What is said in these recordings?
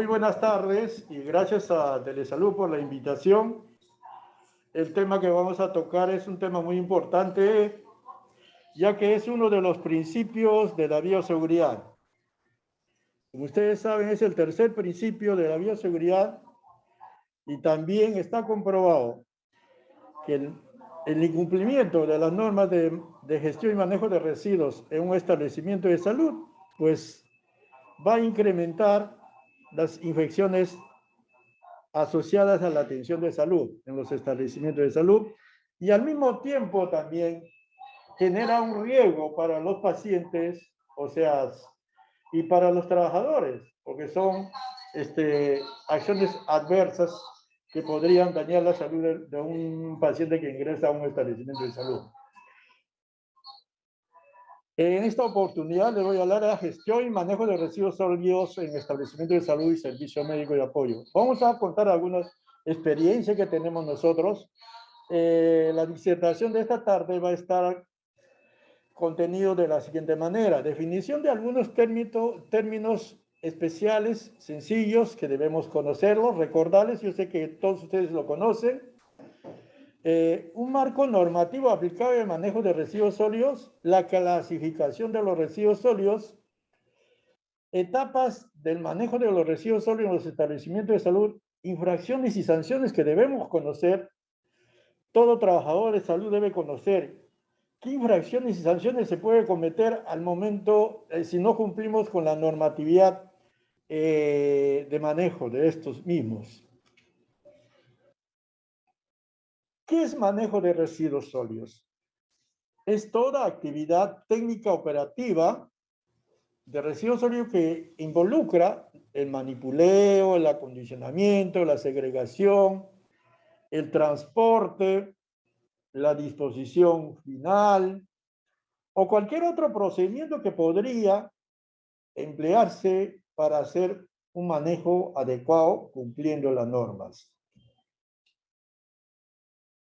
Muy buenas tardes y gracias a Telesalud por la invitación. El tema que vamos a tocar es un tema muy importante, ya que es uno de los principios de la bioseguridad. Como ustedes saben, es el tercer principio de la bioseguridad y también está comprobado que el incumplimiento de las normas de gestión y manejo de residuos en un establecimiento de salud, pues va a incrementar las infecciones asociadas a la atención de salud en los establecimientos de salud y al mismo tiempo también genera un riesgo para los pacientes, o sea, y para los trabajadores, porque son acciones adversas que podrían dañar la salud de un paciente que ingresa a un establecimiento de salud. En esta oportunidad les voy a hablar de la gestión y manejo de residuos sólidos en establecimientos de salud y servicio médico de apoyo. Vamos a contar algunas experiencias que tenemos nosotros. La disertación de esta tarde va a estar contenido de la siguiente manera: definición de algunos términos especiales, sencillos, que debemos conocerlos, recordarles, yo sé que todos ustedes lo conocen. Un marco normativo aplicable al manejo de residuos sólidos, la clasificación de los residuos sólidos, etapas del manejo de los residuos sólidos en los establecimientos de salud, infracciones y sanciones que debemos conocer. Todo trabajador de salud debe conocer qué infracciones y sanciones se puede cometer al momento si no cumplimos con la normatividad de manejo de estos mismos. ¿Qué es manejo de residuos sólidos? Es toda actividad técnica operativa de residuos sólidos que involucra el manipuleo, el acondicionamiento, la segregación, el transporte, la disposición final o cualquier otro procedimiento que podría emplearse para hacer un manejo adecuado cumpliendo las normas.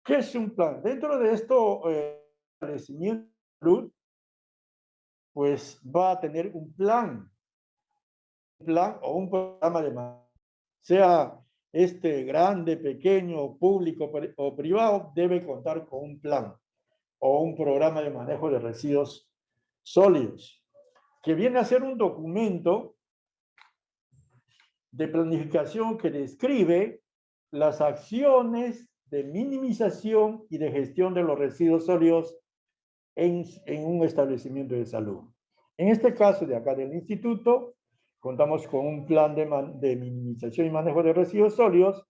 ¿Qué es un plan? Dentro de esto, establecimiento de salud, pues va a tener un plan o un programa de manejo, sea grande, pequeño, público o privado, debe contar con un plan o un programa de manejo de residuos sólidos, que viene a ser un documento de planificación que describe las acciones de minimización y de gestión de los residuos sólidos en un establecimiento de salud. En este caso de acá del instituto, contamos con un plan de minimización y manejo de residuos sólidos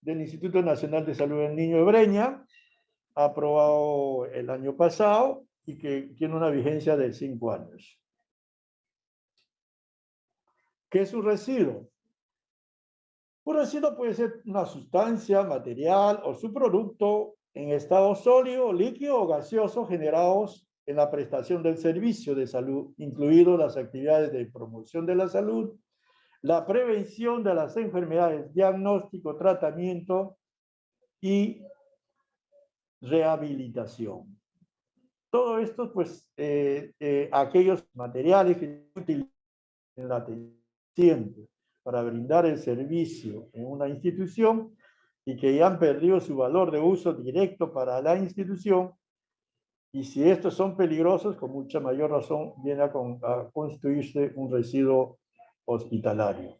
del Instituto Nacional de Salud del Niño de Breña, aprobado el año pasado y que tiene una vigencia de 5 años. ¿Qué es un residuo? Un residuo puede ser una sustancia, material o subproducto en estado sólido, líquido o gaseoso generados en la prestación del servicio de salud, incluidas las actividades de promoción de la salud, la prevención de las enfermedades, diagnóstico, tratamiento y rehabilitación. Todo esto, pues, aquellos materiales que se utilizan en la atención para brindar el servicio en una institución y que ya han perdido su valor de uso directo para la institución, y si estos son peligrosos, con mucha mayor razón viene a constituirse un residuo hospitalario.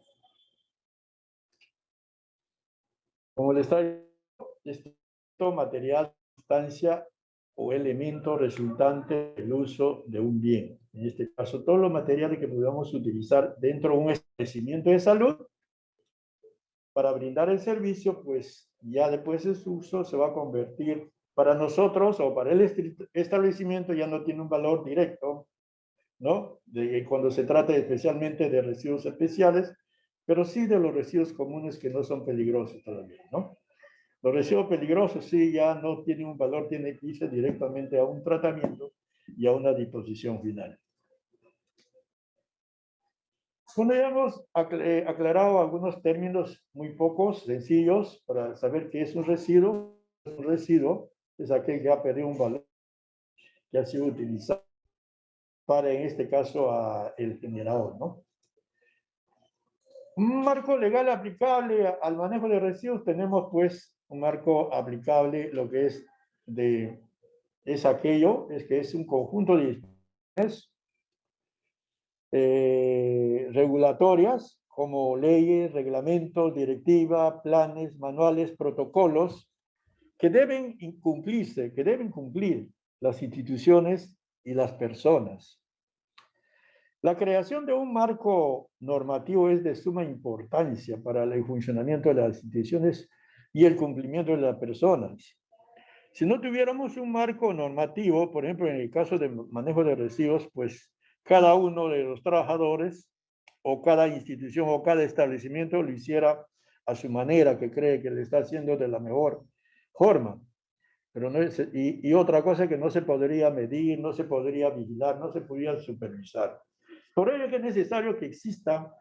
Como les está diciendo, material, sustancia o elemento resultante del uso de un bien. En este caso, todos los materiales que podamos utilizar dentro de un establecimiento de salud para brindar el servicio, pues ya después de su uso se va a convertir para nosotros o para el establecimiento, ya no tiene un valor directo, ¿no? Cuando se trata especialmente de residuos especiales, pero sí de los residuos comunes que no son peligrosos todavía, ¿no? Los residuos peligrosos sí ya no tienen un valor, tienen que irse directamente a un tratamiento y a una disposición final. Bueno, ya hemos aclarado algunos términos muy pocos, sencillos, para saber qué es un residuo. Un residuo es aquel que ha perdido un valor, que ha sido utilizado para, en este caso, el generador, ¿no? Un marco legal aplicable al manejo de residuos, tenemos pues un marco aplicable, lo que es aquello, es que es un conjunto de disposiciones regulatorias como leyes, reglamentos, directivas, planes, manuales, protocolos, que deben cumplirse, que deben cumplir las instituciones y las personas. La creación de un marco normativo es de suma importancia para el funcionamiento de las instituciones y el cumplimiento de las personas. Si no tuviéramos un marco normativo, por ejemplo, en el caso de manejo de residuos, pues cada uno de los trabajadores o cada institución o cada establecimiento lo hiciera a su manera, que cree que le está haciendo de la mejor forma. Pero no es, y otra cosa que no se podría medir, no se podría vigilar, no se podría supervisar. Por ello es que es necesario que exista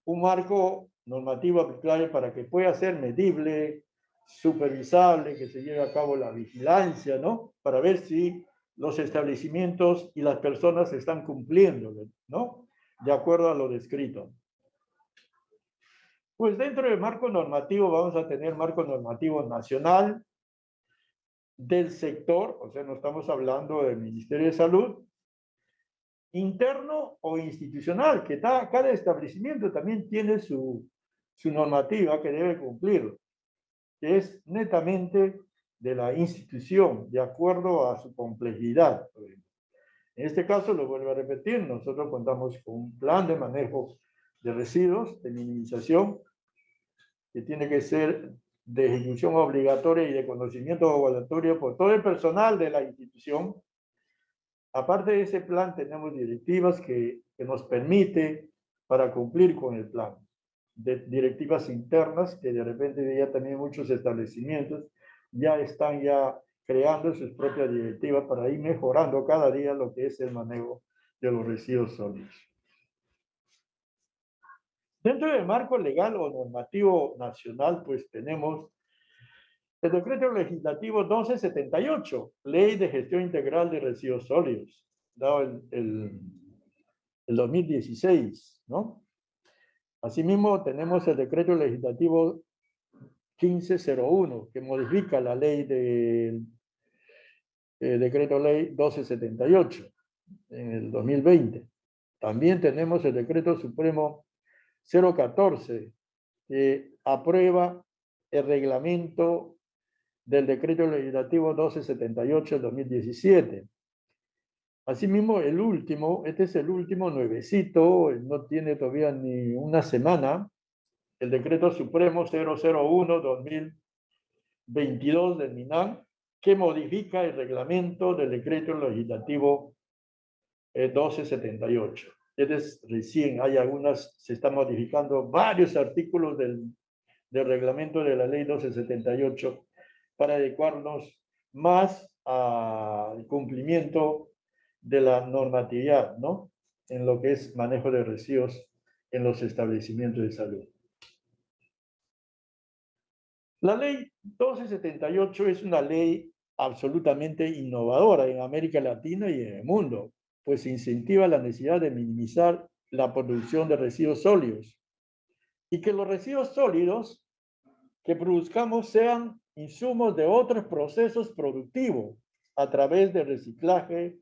un marco normativo aplicable para que pueda ser medible, supervisable, que se lleve a cabo la vigilancia, ¿no? Para ver si los establecimientos y las personas están cumpliendo, ¿no? De acuerdo a lo descrito. Pues dentro del marco normativo vamos a tener marco normativo nacional, del sector, o sea, no estamos hablando del Ministerio de Salud, interno o institucional, que cada establecimiento también tiene su normativa que debe cumplir, que es netamente de la institución, de acuerdo a su complejidad. En este caso, lo vuelvo a repetir, nosotros contamos con un plan de manejo de residuos, de minimización, que tiene que ser de ejecución obligatoria y de conocimiento obligatorio por todo el personal de la institución. Aparte de ese plan, tenemos directivas que nos permite para cumplir con el plan. Directivas internas que de repente ya también muchos establecimientos ya están ya creando sus propias directivas para ir mejorando cada día lo que es el manejo de los residuos sólidos. Dentro del marco legal o normativo nacional, pues tenemos el decreto legislativo 1278, Ley de Gestión Integral de Residuos Sólidos, dado el 2016, ¿no? Asimismo, tenemos el decreto legislativo 1501, que modifica la ley del decreto ley 1278 en el 2020. También tenemos el decreto supremo 014, que aprueba el reglamento del decreto legislativo 1278 del 2017. Asimismo, el último, este es el último nuevecito, no tiene todavía ni una semana, el decreto supremo 001-2022 del MINAM, que modifica el reglamento del decreto legislativo 1278. Es recién, hay algunas, se están modificando varios artículos del reglamento de la ley 1278 para adecuarnos más al cumplimiento de la normatividad, ¿no? En lo que es manejo de residuos en los establecimientos de salud. La ley 1278 es una ley absolutamente innovadora en América Latina y en el mundo, pues incentiva la necesidad de minimizar la producción de residuos sólidos y que los residuos sólidos que produzcamos sean insumos de otros procesos productivos a través de reciclaje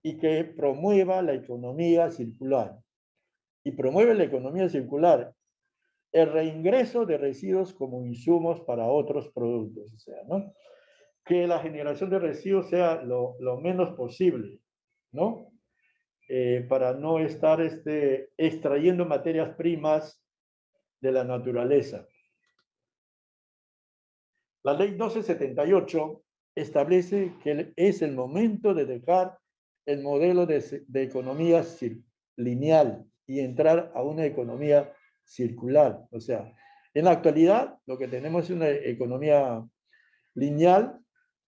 y que promueva la economía circular. Y promueve la economía circular el reingreso de residuos como insumos para otros productos. O sea, ¿no? Que la generación de residuos sea lo menos posible, ¿no? Para no estar extrayendo materias primas de la naturaleza. La ley 1278 establece que es el momento de dejar el modelo de economía lineal y entrar a una economía circular. O sea, en la actualidad lo que tenemos es una economía lineal,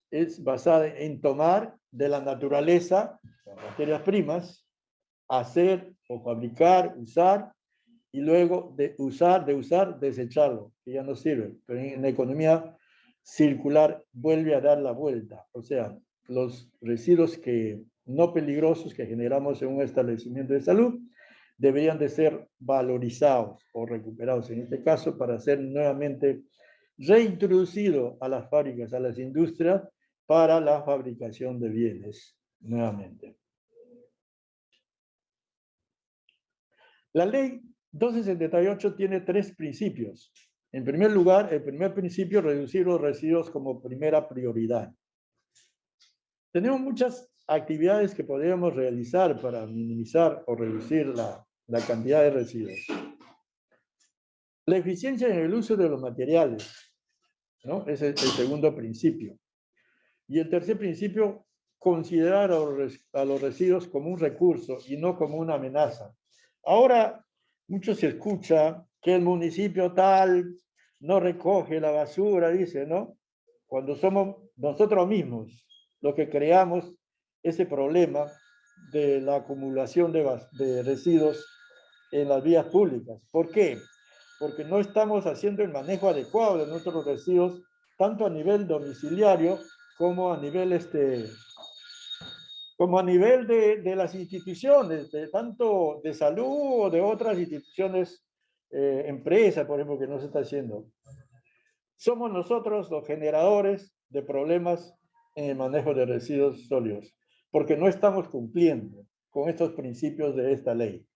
es basada en tomar de la naturaleza las materias primas, hacer o fabricar, usar, y luego de usar, desecharlo, que ya no sirve. Pero en la economía circular vuelve a dar la vuelta. O sea, los residuos no peligrosos que generamos en un establecimiento de salud, deberían de ser valorizados o recuperados, en este caso, para ser nuevamente reintroducidos a las fábricas, a las industrias, para la fabricación de bienes, nuevamente. La ley 278 tiene 3 principios. En primer lugar, el primer principio, reducir los residuos como primera prioridad. Tenemos muchas actividades que podríamos realizar para minimizar o reducir la cantidad de residuos. La eficiencia en el uso de los materiales, ¿no? Ese es el segundo principio. Y el tercer principio, considerar a los residuos como un recurso y no como una amenaza. Ahora, mucho se escucha que el municipio tal no recoge la basura, dice, ¿no? Cuando somos nosotros mismos los que creamos ese problema de la acumulación de residuos en las vías públicas. ¿Por qué? Porque no estamos haciendo el manejo adecuado de nuestros residuos, tanto a nivel domiciliario como a nivel de las instituciones, tanto de salud o de otras instituciones, empresas, por ejemplo, que no se está haciendo. Somos nosotros los generadores de problemas en el manejo de residuos sólidos, porque no estamos cumpliendo con estos principios de esta ley.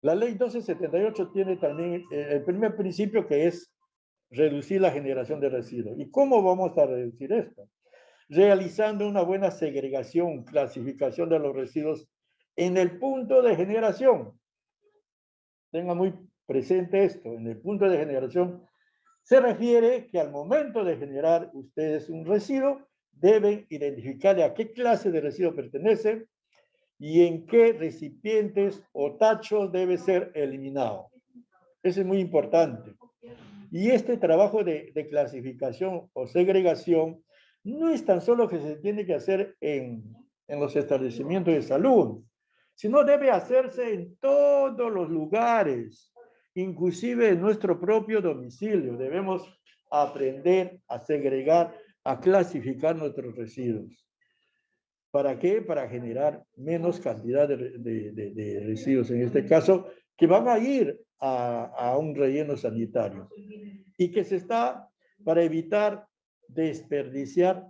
La ley 1278 tiene también el primer principio, que es reducir la generación de residuos. ¿Y cómo vamos a reducir esto? Realizando una buena segregación, clasificación de los residuos en el punto de generación. Tenga muy presente esto, en el punto de generación se refiere que al momento de generar ustedes un residuo, deben identificarle a qué clase de residuo pertenece y en qué recipientes o tachos debe ser eliminado. Eso es muy importante. Y este trabajo de clasificación o segregación no es tan solo que se tiene que hacer en los establecimientos de salud, sino debe hacerse en todos los lugares, inclusive en nuestro propio domicilio. Debemos aprender a segregar, a clasificar nuestros residuos. ¿Para qué? Para generar menos cantidad de residuos, en este caso, que van a ir a un relleno sanitario. Y que se está para evitar desperdiciar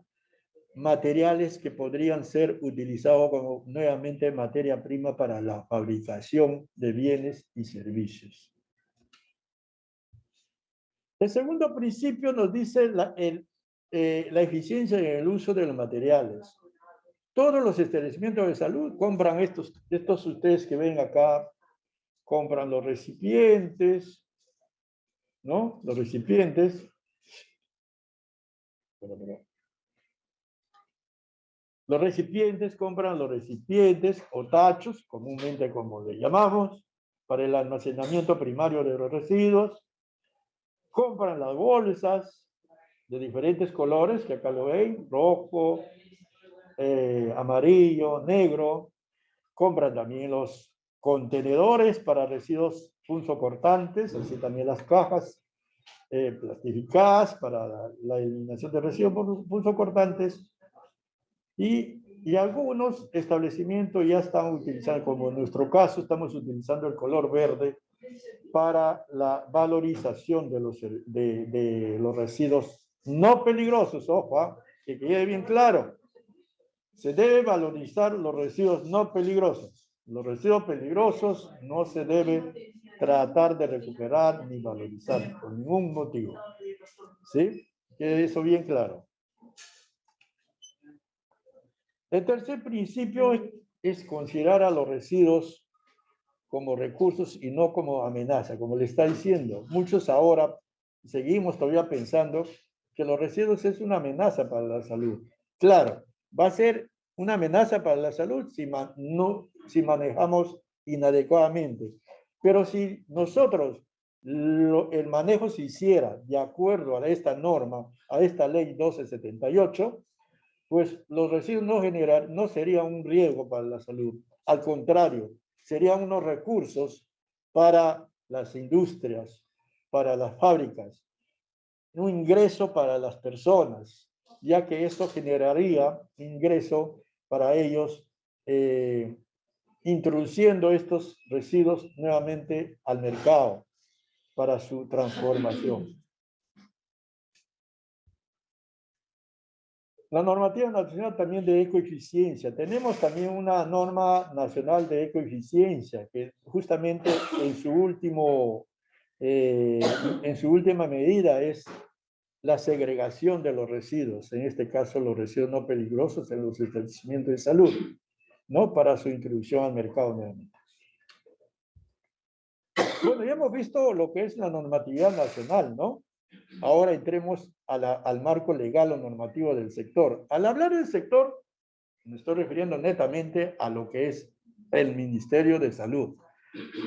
materiales que podrían ser utilizados como nuevamente materia prima para la fabricación de bienes y servicios. El segundo principio nos dice la eficiencia en el uso de los materiales. Todos los establecimientos de salud compran estos ustedes que ven acá, compran los recipientes, ¿no? Los recipientes. Los recipientes, compran los recipientes o tachos, comúnmente como le llamamos, para el almacenamiento primario de los residuos. Compran las bolsas de diferentes colores, que acá lo ven, rojo, amarillo, negro. Compran también los contenedores para residuos punzocortantes, así también las cajas plastificadas para la eliminación de residuos punzocortantes. Y algunos establecimientos ya están utilizando, como en nuestro caso, estamos utilizando el color verde para la valorización de los residuos no peligrosos. Ojo, que quede bien claro. Se debe valorizar los residuos no peligrosos. Los residuos peligrosos no se debe tratar de recuperar ni valorizar por ningún motivo. ¿Sí? Quede eso bien claro. El tercer principio es considerar a los residuos como recursos y no como amenaza, como le está diciendo. Muchos ahora seguimos todavía pensando que los residuos es una amenaza para la salud. Claro, va a ser una amenaza para la salud si manejamos inadecuadamente. Pero si nosotros el manejo se hiciera de acuerdo a esta norma, a esta ley 1278, pues los residuos no serían un riesgo para la salud. Al contrario, serían unos recursos para las industrias, para las fábricas, un ingreso para las personas, ya que esto generaría ingreso para ellos introduciendo estos residuos nuevamente al mercado para su transformación. La normativa nacional también de ecoeficiencia. Tenemos también una norma nacional de ecoeficiencia que justamente en su última medida es la segregación de los residuos, en este caso los residuos no peligrosos en los establecimientos de salud, ¿no? Para su introducción al mercado nuevamente. Bueno, ya hemos visto lo que es la normatividad nacional, ¿no? Ahora entremos al marco legal o normativo del sector. Al hablar del sector, me estoy refiriendo netamente a lo que es el Ministerio de Salud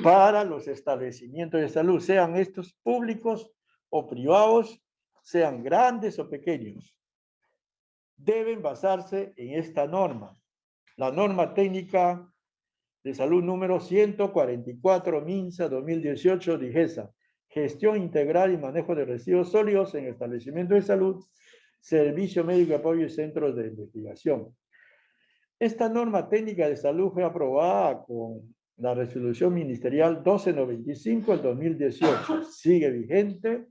para los establecimientos de salud, sean estos públicos o privados, sean grandes o pequeños. Deben basarse en esta norma, la norma técnica de salud número 144 MINSA 2018 DIGESA, gestión integral y manejo de residuos sólidos en establecimientos de salud, servicio médico de apoyo y centros de investigación. Esta norma técnica de salud fue aprobada con la resolución ministerial 1295 del 2018. Sigue vigente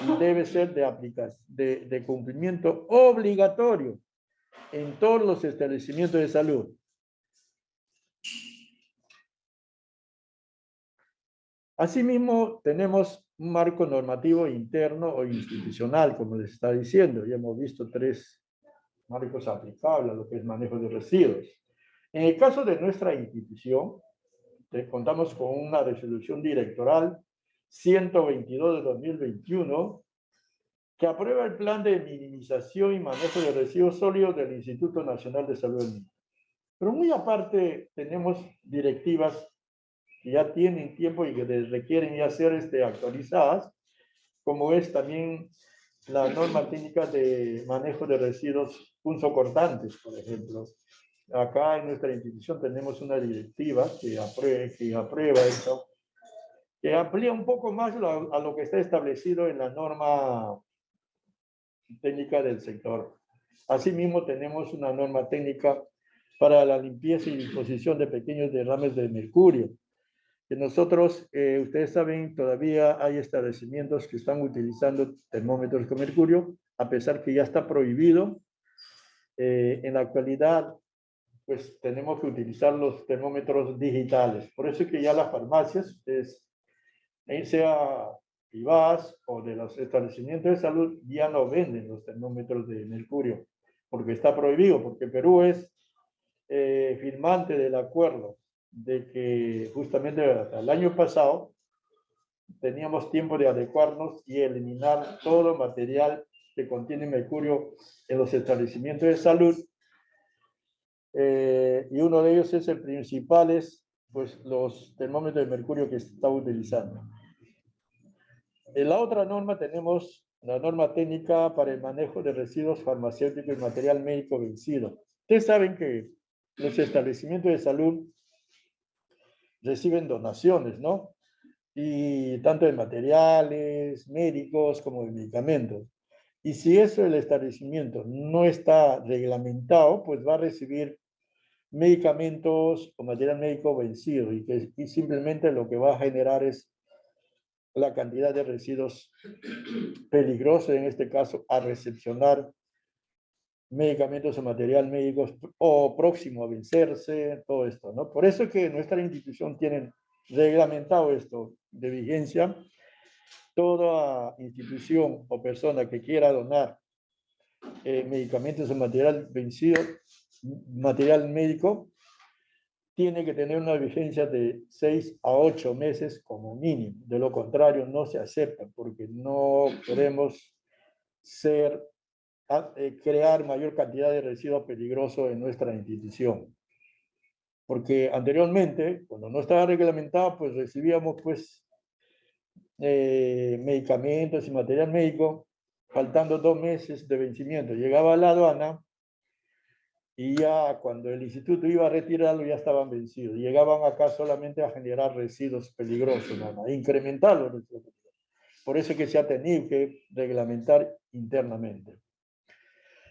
y debe ser de cumplimiento obligatorio en todos los establecimientos de salud. Asimismo, tenemos un marco normativo interno o institucional, como les está diciendo. Ya hemos visto 3 marcos aplicables a lo que es manejo de residuos. En el caso de nuestra institución, contamos con una resolución directoral 122 de 2021 que aprueba el plan de minimización y manejo de residuos sólidos del Instituto Nacional de Salud del Niño. Pero muy aparte tenemos directivas que ya tienen tiempo y que requieren ya ser actualizadas, como es también la norma técnica de manejo de residuos punzocortantes, por ejemplo. Acá en nuestra institución tenemos una directiva que aprueba esto, que amplía un poco más a lo que está establecido en la norma técnica del sector. Asimismo, tenemos una norma técnica para la limpieza y disposición de pequeños derrames de mercurio. Que nosotros, ustedes saben, todavía hay establecimientos que están utilizando termómetros con mercurio, a pesar que ya está prohibido. En la actualidad, pues tenemos que utilizar los termómetros digitales. Por eso es que ya las farmacias, sea privadas o de los establecimientos de salud, ya no venden los termómetros de mercurio, porque está prohibido, porque Perú es firmante del acuerdo de que justamente hasta el año pasado teníamos tiempo de adecuarnos y eliminar todo material que contiene mercurio en los establecimientos de salud. Y uno de ellos es el principal, pues los termómetros de mercurio que se está utilizando. En la otra norma tenemos la norma técnica para el manejo de residuos farmacéuticos y material médico vencido. Ustedes saben que los establecimientos de salud reciben donaciones, ¿no? Y tanto de materiales médicos como de medicamentos. Y si eso el establecimiento no está reglamentado, pues va a recibir medicamentos o material médico vencido y simplemente lo que va a generar es la cantidad de residuos peligrosos, en este caso, a recepcionar medicamentos o material médicos o próximo a vencerse, todo esto, ¿no? Por eso es que nuestra institución tiene reglamentado esto de vigencia. Toda institución o persona que quiera donar medicamentos o material vencido, material médico, tiene que tener una vigencia de 6 a 8 meses como mínimo. De lo contrario, no se acepta porque no queremos crear mayor cantidad de residuos peligrosos en nuestra institución. Porque anteriormente, cuando no estaba reglamentado, pues recibíamos pues medicamentos y material médico faltando 2 meses de vencimiento. Llegaba a la aduana y ya cuando el instituto iba a retirarlo ya estaban vencidos. Llegaban acá solamente a generar residuos peligrosos, a incrementar los residuos peligrosos. Por eso es que se ha tenido que reglamentar internamente.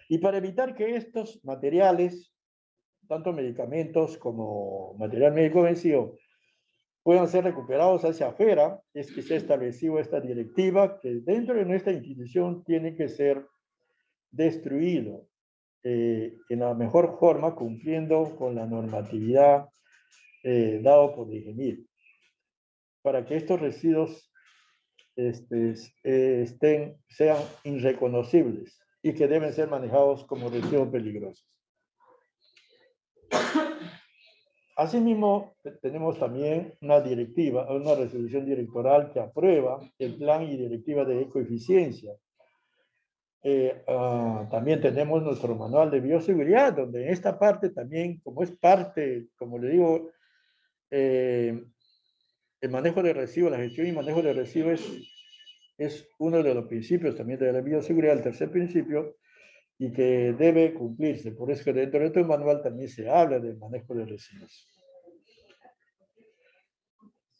Y para evitar que estos materiales tanto medicamentos como material médico vencido, puedan ser recuperados hacia afuera, es que se ha establecido esta directiva que dentro de nuestra institución tiene que ser destruido en la mejor forma, cumpliendo con la normatividad dado por el IGNIR, para que estos residuos sean irreconocibles y que deben ser manejados como residuos peligrosos. Asimismo, tenemos también una directiva, una resolución directoral que aprueba el plan y directiva de ecoeficiencia. También tenemos nuestro manual de bioseguridad, donde en esta parte también, como es parte, como le digo, el manejo de residuos, la gestión y manejo de residuos es uno de los principios también de la bioseguridad, el tercer principio, y que debe cumplirse. Por eso que dentro de este manual también se habla del manejo de residuos.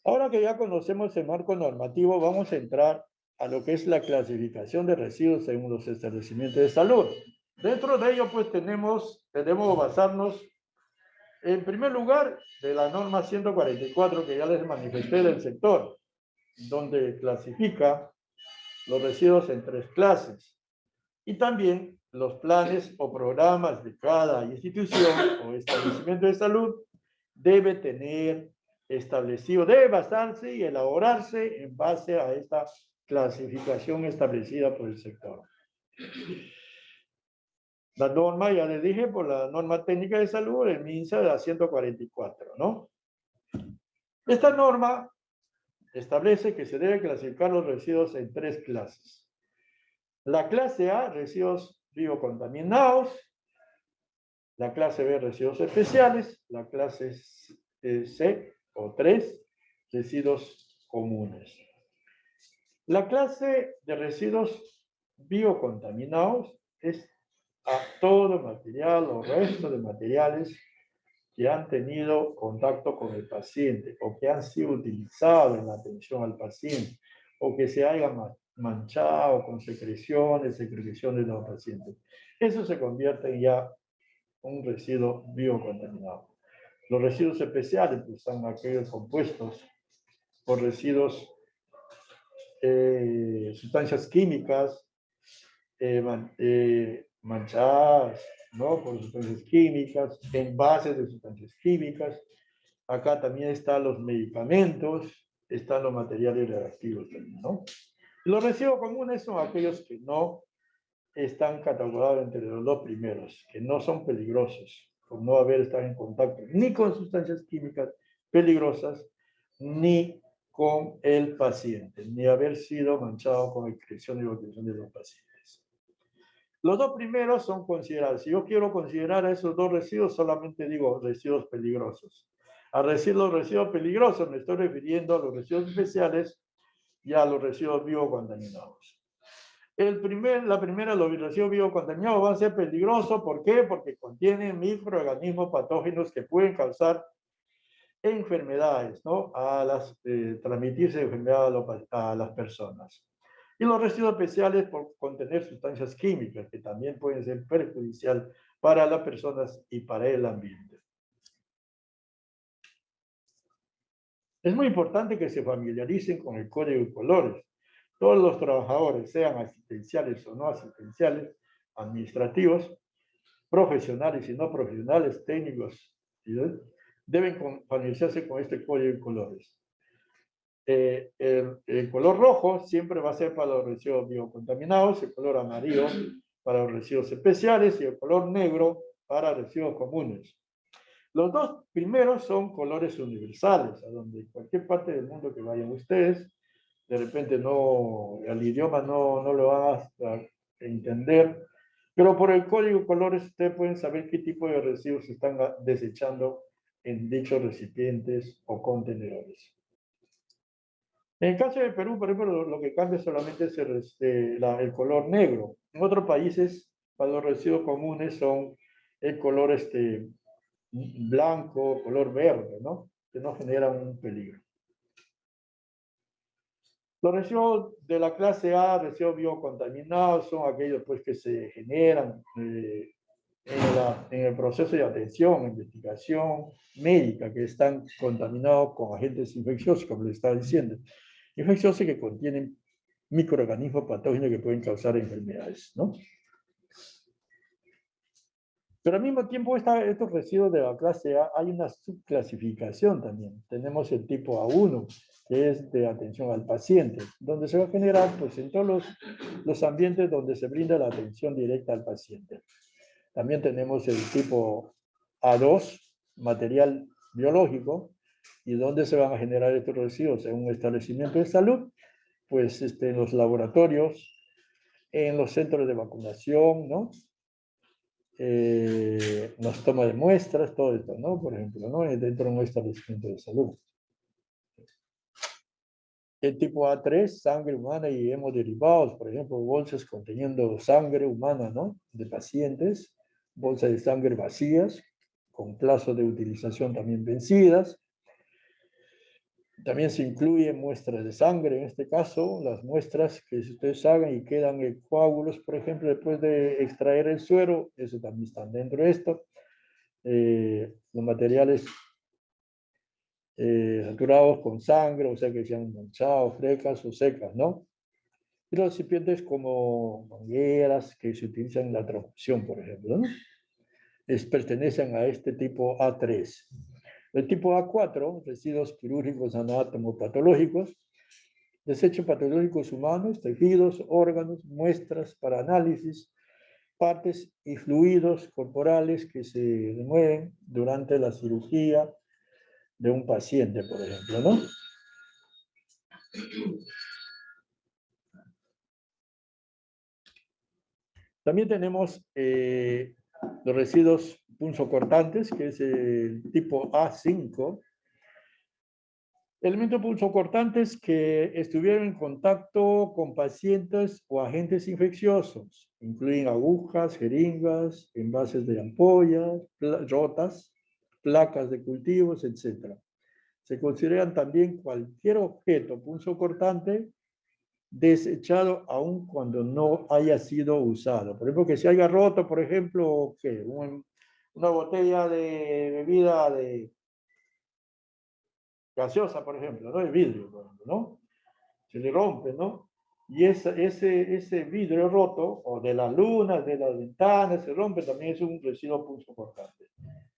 Ahora que ya conocemos el marco normativo, vamos a entrar a lo que es la clasificación de residuos según los establecimientos de salud. Dentro de ello, pues debemos basarnos, en primer lugar, de la norma 144 que ya les manifesté del sector, donde clasifica los residuos en 3 clases. Y también los planes o programas de cada institución o establecimiento de salud debe tener establecido, debe basarse y elaborarse en base a esta clasificación establecida por el sector. La norma, ya les dije, por la norma técnica de salud, el MINSA de la 144, ¿no? Esta norma establece que se debe clasificar los residuos en 3 clases. La clase A, residuos biocontaminados. La clase B, residuos especiales. La clase C o 3, residuos comunes. La clase de residuos biocontaminados es a todo material o resto de materiales que han tenido contacto con el paciente o que han sido utilizados en la atención al paciente o que se hayan manchado con secreciones de los pacientes. Eso se convierte en ya un residuo biocontaminado. Los residuos especiales pues, son aquellos compuestos por residuos, sustancias químicas, manchadas, ¿no? Por sustancias químicas, envases de sustancias químicas. Acá también están los medicamentos, están los materiales reactivos también, ¿no? Los residuos comunes son aquellos que no están catalogados entre los 2 primeros, que no son peligrosos, por no haber estado en contacto ni con sustancias químicas peligrosas, ni con el paciente, ni haber sido manchado con excreción y evacuación de los pacientes. Los 2 primeros son considerados. Si yo quiero considerar a esos 2 residuos, solamente digo residuos peligrosos. A los residuos peligrosos me estoy refiriendo a los residuos especiales y a los residuos biocontaminados. La primera, los residuos biocontaminados van a ser peligrosos. ¿Por qué? Porque contienen microorganismos patógenos que pueden causar enfermedades, ¿no? Transmitirse enfermedades a las personas. Y los residuos especiales por contener sustancias químicas que también pueden ser perjudiciales para las personas y para el ambiente. Es muy importante que se familiaricen con el código de colores. Todos los trabajadores, sean asistenciales o no asistenciales, administrativos, profesionales y no profesionales, técnicos, deben familiarizarse con este código de colores. El color rojo siempre va a ser para los residuos biocontaminados, el color amarillo para los residuos especiales y el color negro para residuos comunes. Los 2 primeros son colores universales, a donde en cualquier parte del mundo que vayan ustedes, de repente el idioma no lo van a entender, pero por el código de colores ustedes pueden saber qué tipo de residuos se están desechando en dichos recipientes o contenedores. En el caso de Perú, por ejemplo, lo que cambia solamente es el color negro. En otros países, para los residuos comunes son el color blanco, color verde, ¿no? Que no generan un peligro. Los residuos de la clase A, residuos biocontaminados, son aquellos pues, que se generan en el en el proceso de atención, investigación médica, que están contaminados con agentes infecciosos, como les estaba diciendo. Infecciosos que contienen microorganismos patógenos que pueden causar enfermedades, ¿no? Pero al mismo tiempo, estos residuos de la clase A, hay una subclasificación también. Tenemos el tipo A1, que es de atención al paciente, donde se va a generar pues, en todos los ambientes donde se brinda la atención directa al paciente. También tenemos el tipo A2, material biológico, y donde se van a generar estos residuos en un establecimiento de salud, pues en los laboratorios, en los centros de vacunación, ¿no? Nos toma de muestras, todo esto, ¿no? Por ejemplo, ¿no? Dentro de un establecimiento de salud. El tipo A3, sangre humana y hemoderivados, por ejemplo, bolsas conteniendo sangre humana, ¿no? De pacientes, bolsas de sangre vacías, con plazo de utilización también vencidas. También se incluyen muestras de sangre, en este caso, las muestras que ustedes hagan y quedan en coágulos, por ejemplo, después de extraer el suero, eso también está dentro de esto. Los materiales saturados con sangre, o sea que sean manchados, frescas o secas, ¿no? Y los recipientes como mangueras que se utilizan en la transfusión, por ejemplo, ¿no? Pertenecen a este tipo A3. El tipo A4, residuos quirúrgicos anatomopatológicos, desechos patológicos humanos, tejidos, órganos, muestras para análisis, partes y fluidos corporales que se remueven durante la cirugía de un paciente, por ejemplo, ¿no? También tenemos los residuos punzocortantes, que es el tipo A5. Elementos punzocortantes que estuvieron en contacto con pacientes o agentes infecciosos. Incluyen agujas, jeringas, envases de ampollas, rotas, placas de cultivos, etc. Se consideran también cualquier objeto punzocortante desechado aun cuando no haya sido usado. Por ejemplo, que se haya roto, por ejemplo, ¿qué? Una botella de bebida de gaseosa, por ejemplo, ¿no? De vidrio, por ejemplo, ¿no? Se le rompe, ¿no? Y ese vidrio roto, o de las lunas, de las ventanas, se rompe, también es un residuo punzocortante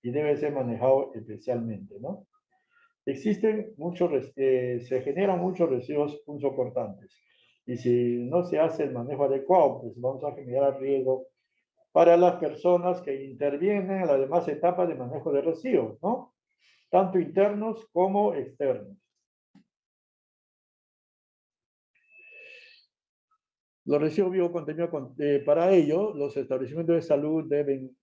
y debe ser manejado especialmente, ¿no? Existen muchos, se generan muchos residuos punzocortantes y si no se hace el manejo adecuado, pues vamos a generar riesgo para las personas que intervienen en las demás etapas de manejo de residuos, ¿no? Tanto internos como externos. Los residuos biocontenidos, para ello, los establecimientos de salud deben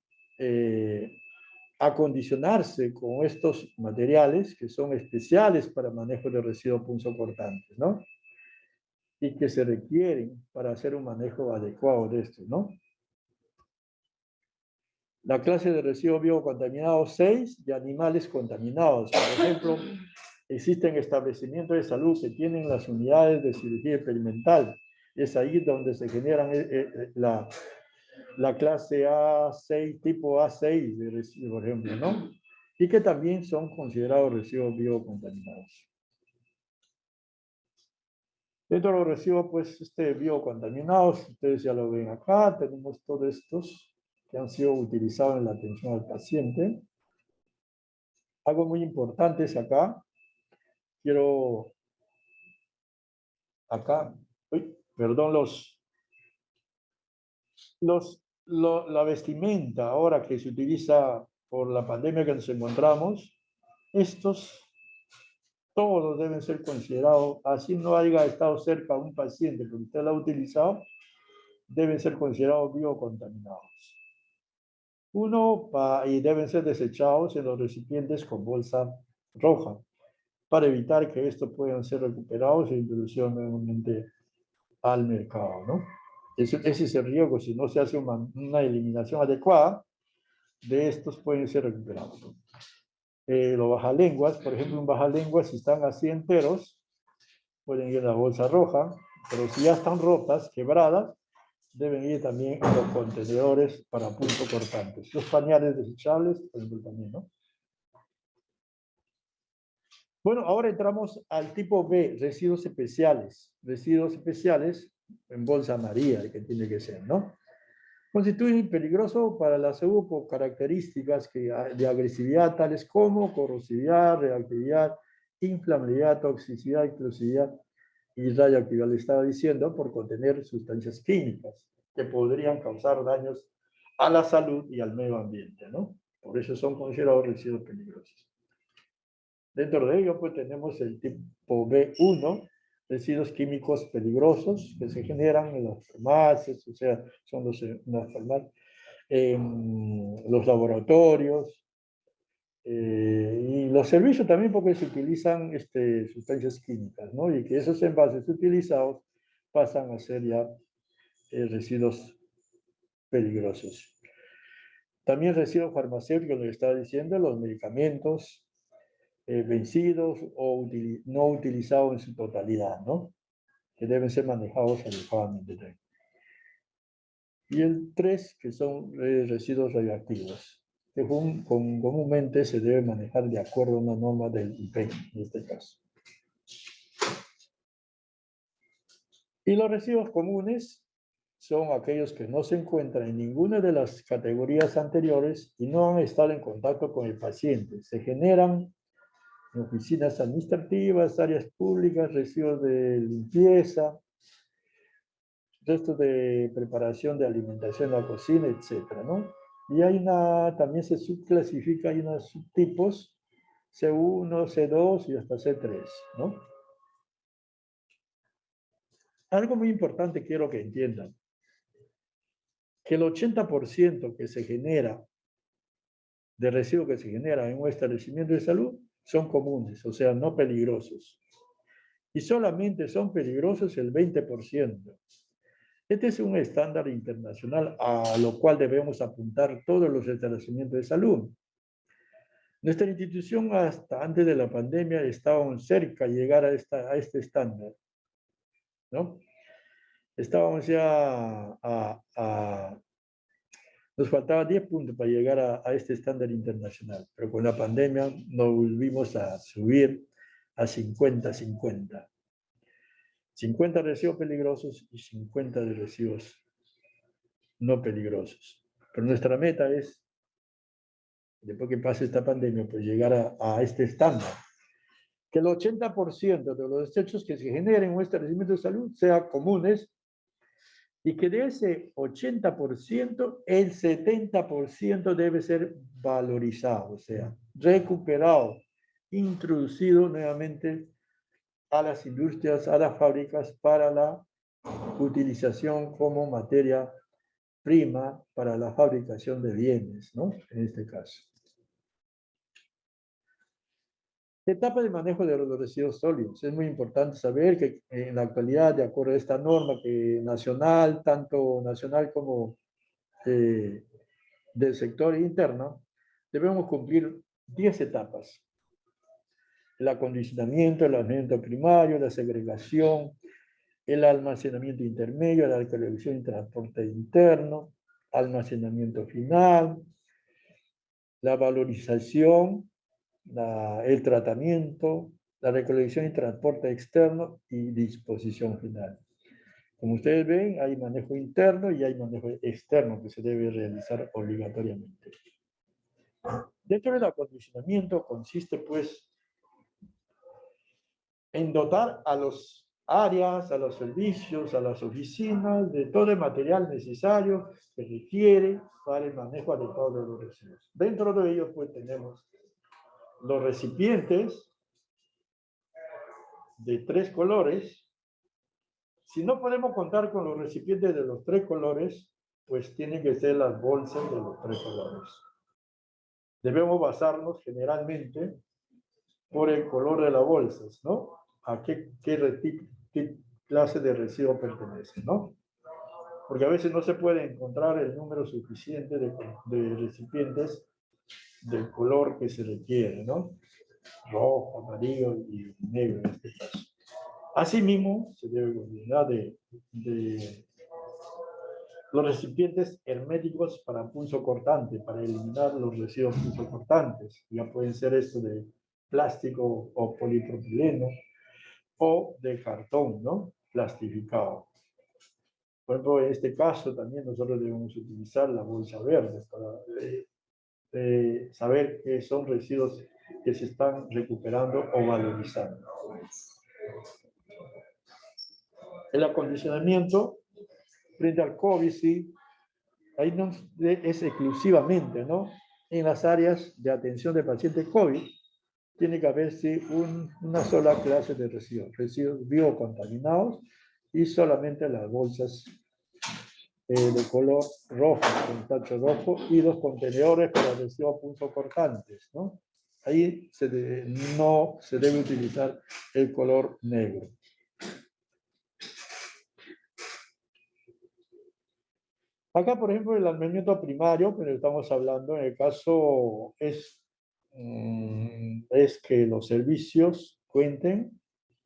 acondicionarse con estos materiales que son especiales para manejo de residuos punzocortantes, ¿no? Y que se requieren para hacer un manejo adecuado de estos, ¿no? La clase de residuos biocontaminados 6 de animales contaminados. Por ejemplo, existen establecimientos de salud que tienen las unidades de cirugía experimental. Es ahí donde se generan la clase A6, tipo A6 de residuos, por ejemplo, ¿no? Y que también son considerados residuos biocontaminados. Dentro de los residuos, pues, biocontaminados, ustedes ya lo ven acá, tenemos todos estos que han sido utilizados en la atención al paciente. Algo muy importante es acá, quiero, acá, perdón, la vestimenta ahora que se utiliza por la pandemia que nos encontramos, estos todos deben ser considerados, así no haya estado cerca a un paciente que usted lo ha utilizado, deben ser considerados biocontaminados. Y deben ser desechados en los recipientes con bolsa roja, para evitar que estos puedan ser recuperados e introducidos nuevamente al mercado, ¿no? Ese es el riesgo, si no se hace una eliminación adecuada, de estos pueden ser recuperados. Los bajalenguas, por ejemplo, un bajalenguas, si están así enteros, pueden ir a la bolsa roja, pero si ya están rotas, quebradas, deben ir también en los contenedores para punto cortantes. Los pañales desechables, por ejemplo, también, ¿no? Bueno, ahora entramos al tipo B, residuos especiales. Residuos especiales en bolsa amarilla, que tiene que ser, ¿no? Constituyen peligroso para la salud por características de agresividad tales como corrosividad, reactividad, inflamabilidad, toxicidad, explosividad y radioactividad. Le estaba diciendo por contener sustancias químicas que podrían causar daños a la salud y al medio ambiente, ¿no? Por eso son considerados residuos peligrosos. Dentro de ello, pues tenemos el tipo B1, residuos químicos peligrosos que se generan en las farmacias, o sea, son las farmacias, en los laboratorios y los servicios también porque se utilizan sustancias químicas, ¿no? Y que esos envases utilizados pasan a ser ya residuos peligrosos. También residuos farmacéuticos, lo que estaba diciendo, los medicamentos vencidos o no utilizados en su totalidad, ¿no? Que deben ser manejados adecuadamente. Y el 3, que son residuos radioactivos, que comúnmente se debe manejar de acuerdo a una norma del IPEC, en este caso. Y los residuos comunes son aquellos que no se encuentran en ninguna de las categorías anteriores y no han estado en contacto con el paciente. Se generan en oficinas administrativas, áreas públicas, residuos de limpieza, restos de preparación de alimentación en la cocina, etcétera, ¿no? Y hay también se subclasifica, hay unos subtipos, C1, C2 y hasta C3, ¿no? Algo muy importante quiero que entiendan, que el 80% que se genera, de residuos que se genera en un establecimiento de salud, son comunes, o sea, no peligrosos. Y solamente son peligrosos el 20%. Este es un estándar internacional a lo cual debemos apuntar todos los establecimientos de salud. Nuestra institución hasta antes de la pandemia estábamos cerca de llegar a este estándar, ¿no? Estábamos ya nos faltaba 10 puntos para llegar a este estándar internacional, pero con la pandemia nos volvimos a subir a 50-50. 50 residuos peligrosos y 50 de residuos no peligrosos. Pero nuestra meta es, después que pase esta pandemia, pues llegar a este estándar. Que el 80% de los desechos que se generen en un establecimiento de salud sean comunes y que de ese 80%, el 70% debe ser valorizado, o sea, recuperado, introducido nuevamente a las industrias, a las fábricas para la utilización como materia prima para la fabricación de bienes, ¿no? En este caso. Etapa de manejo de los residuos sólidos. Es muy importante saber que en la actualidad, de acuerdo a esta norma que nacional, tanto nacional como del sector interno, debemos cumplir 10 etapas. El acondicionamiento, el almacenamiento primario, la segregación, el almacenamiento intermedio, la recolección y transporte interno, almacenamiento final, la valorización, el tratamiento, la recolección y transporte externo y disposición final. Como ustedes ven, hay manejo interno y hay manejo externo que se debe realizar obligatoriamente. Dentro del acondicionamiento consiste, pues, en dotar a los áreas, a los servicios, a las oficinas de todo el material necesario que requiere para el manejo adecuado de los residuos. Dentro de ellos, pues, tenemos los recipientes de 3 colores. Si no podemos contar con los recipientes de los 3 colores, pues tienen que ser las bolsas de los 3 colores. Debemos basarnos generalmente por el color de las bolsas, ¿no? A qué clase de residuo pertenece, ¿no? Porque a veces no se puede encontrar el número suficiente de recipientes del color que se requiere, ¿no? Rojo, amarillo y negro en este caso. Asimismo, se debe coordinar de Los recipientes herméticos para punzocortante, para eliminar los residuos punzocortantes. Ya pueden ser estos de plástico o polipropileno o de cartón, ¿no? Plastificado. Por ejemplo, en este caso también nosotros debemos utilizar la bolsa verde para saber que son residuos que se están recuperando o valorizando. El acondicionamiento frente al COVID, sí, ahí no es exclusivamente, ¿no? En las áreas de atención de pacientes COVID, tiene que haber sí, una sola clase de residuos biocontaminados y solamente las bolsas de color rojo, con tacho rojo, y los contenedores para residuos punzocortantes, ¿no? Ahí no se debe utilizar el color negro. Acá, por ejemplo, el almacenamiento primario, pero estamos hablando, en el caso es que los servicios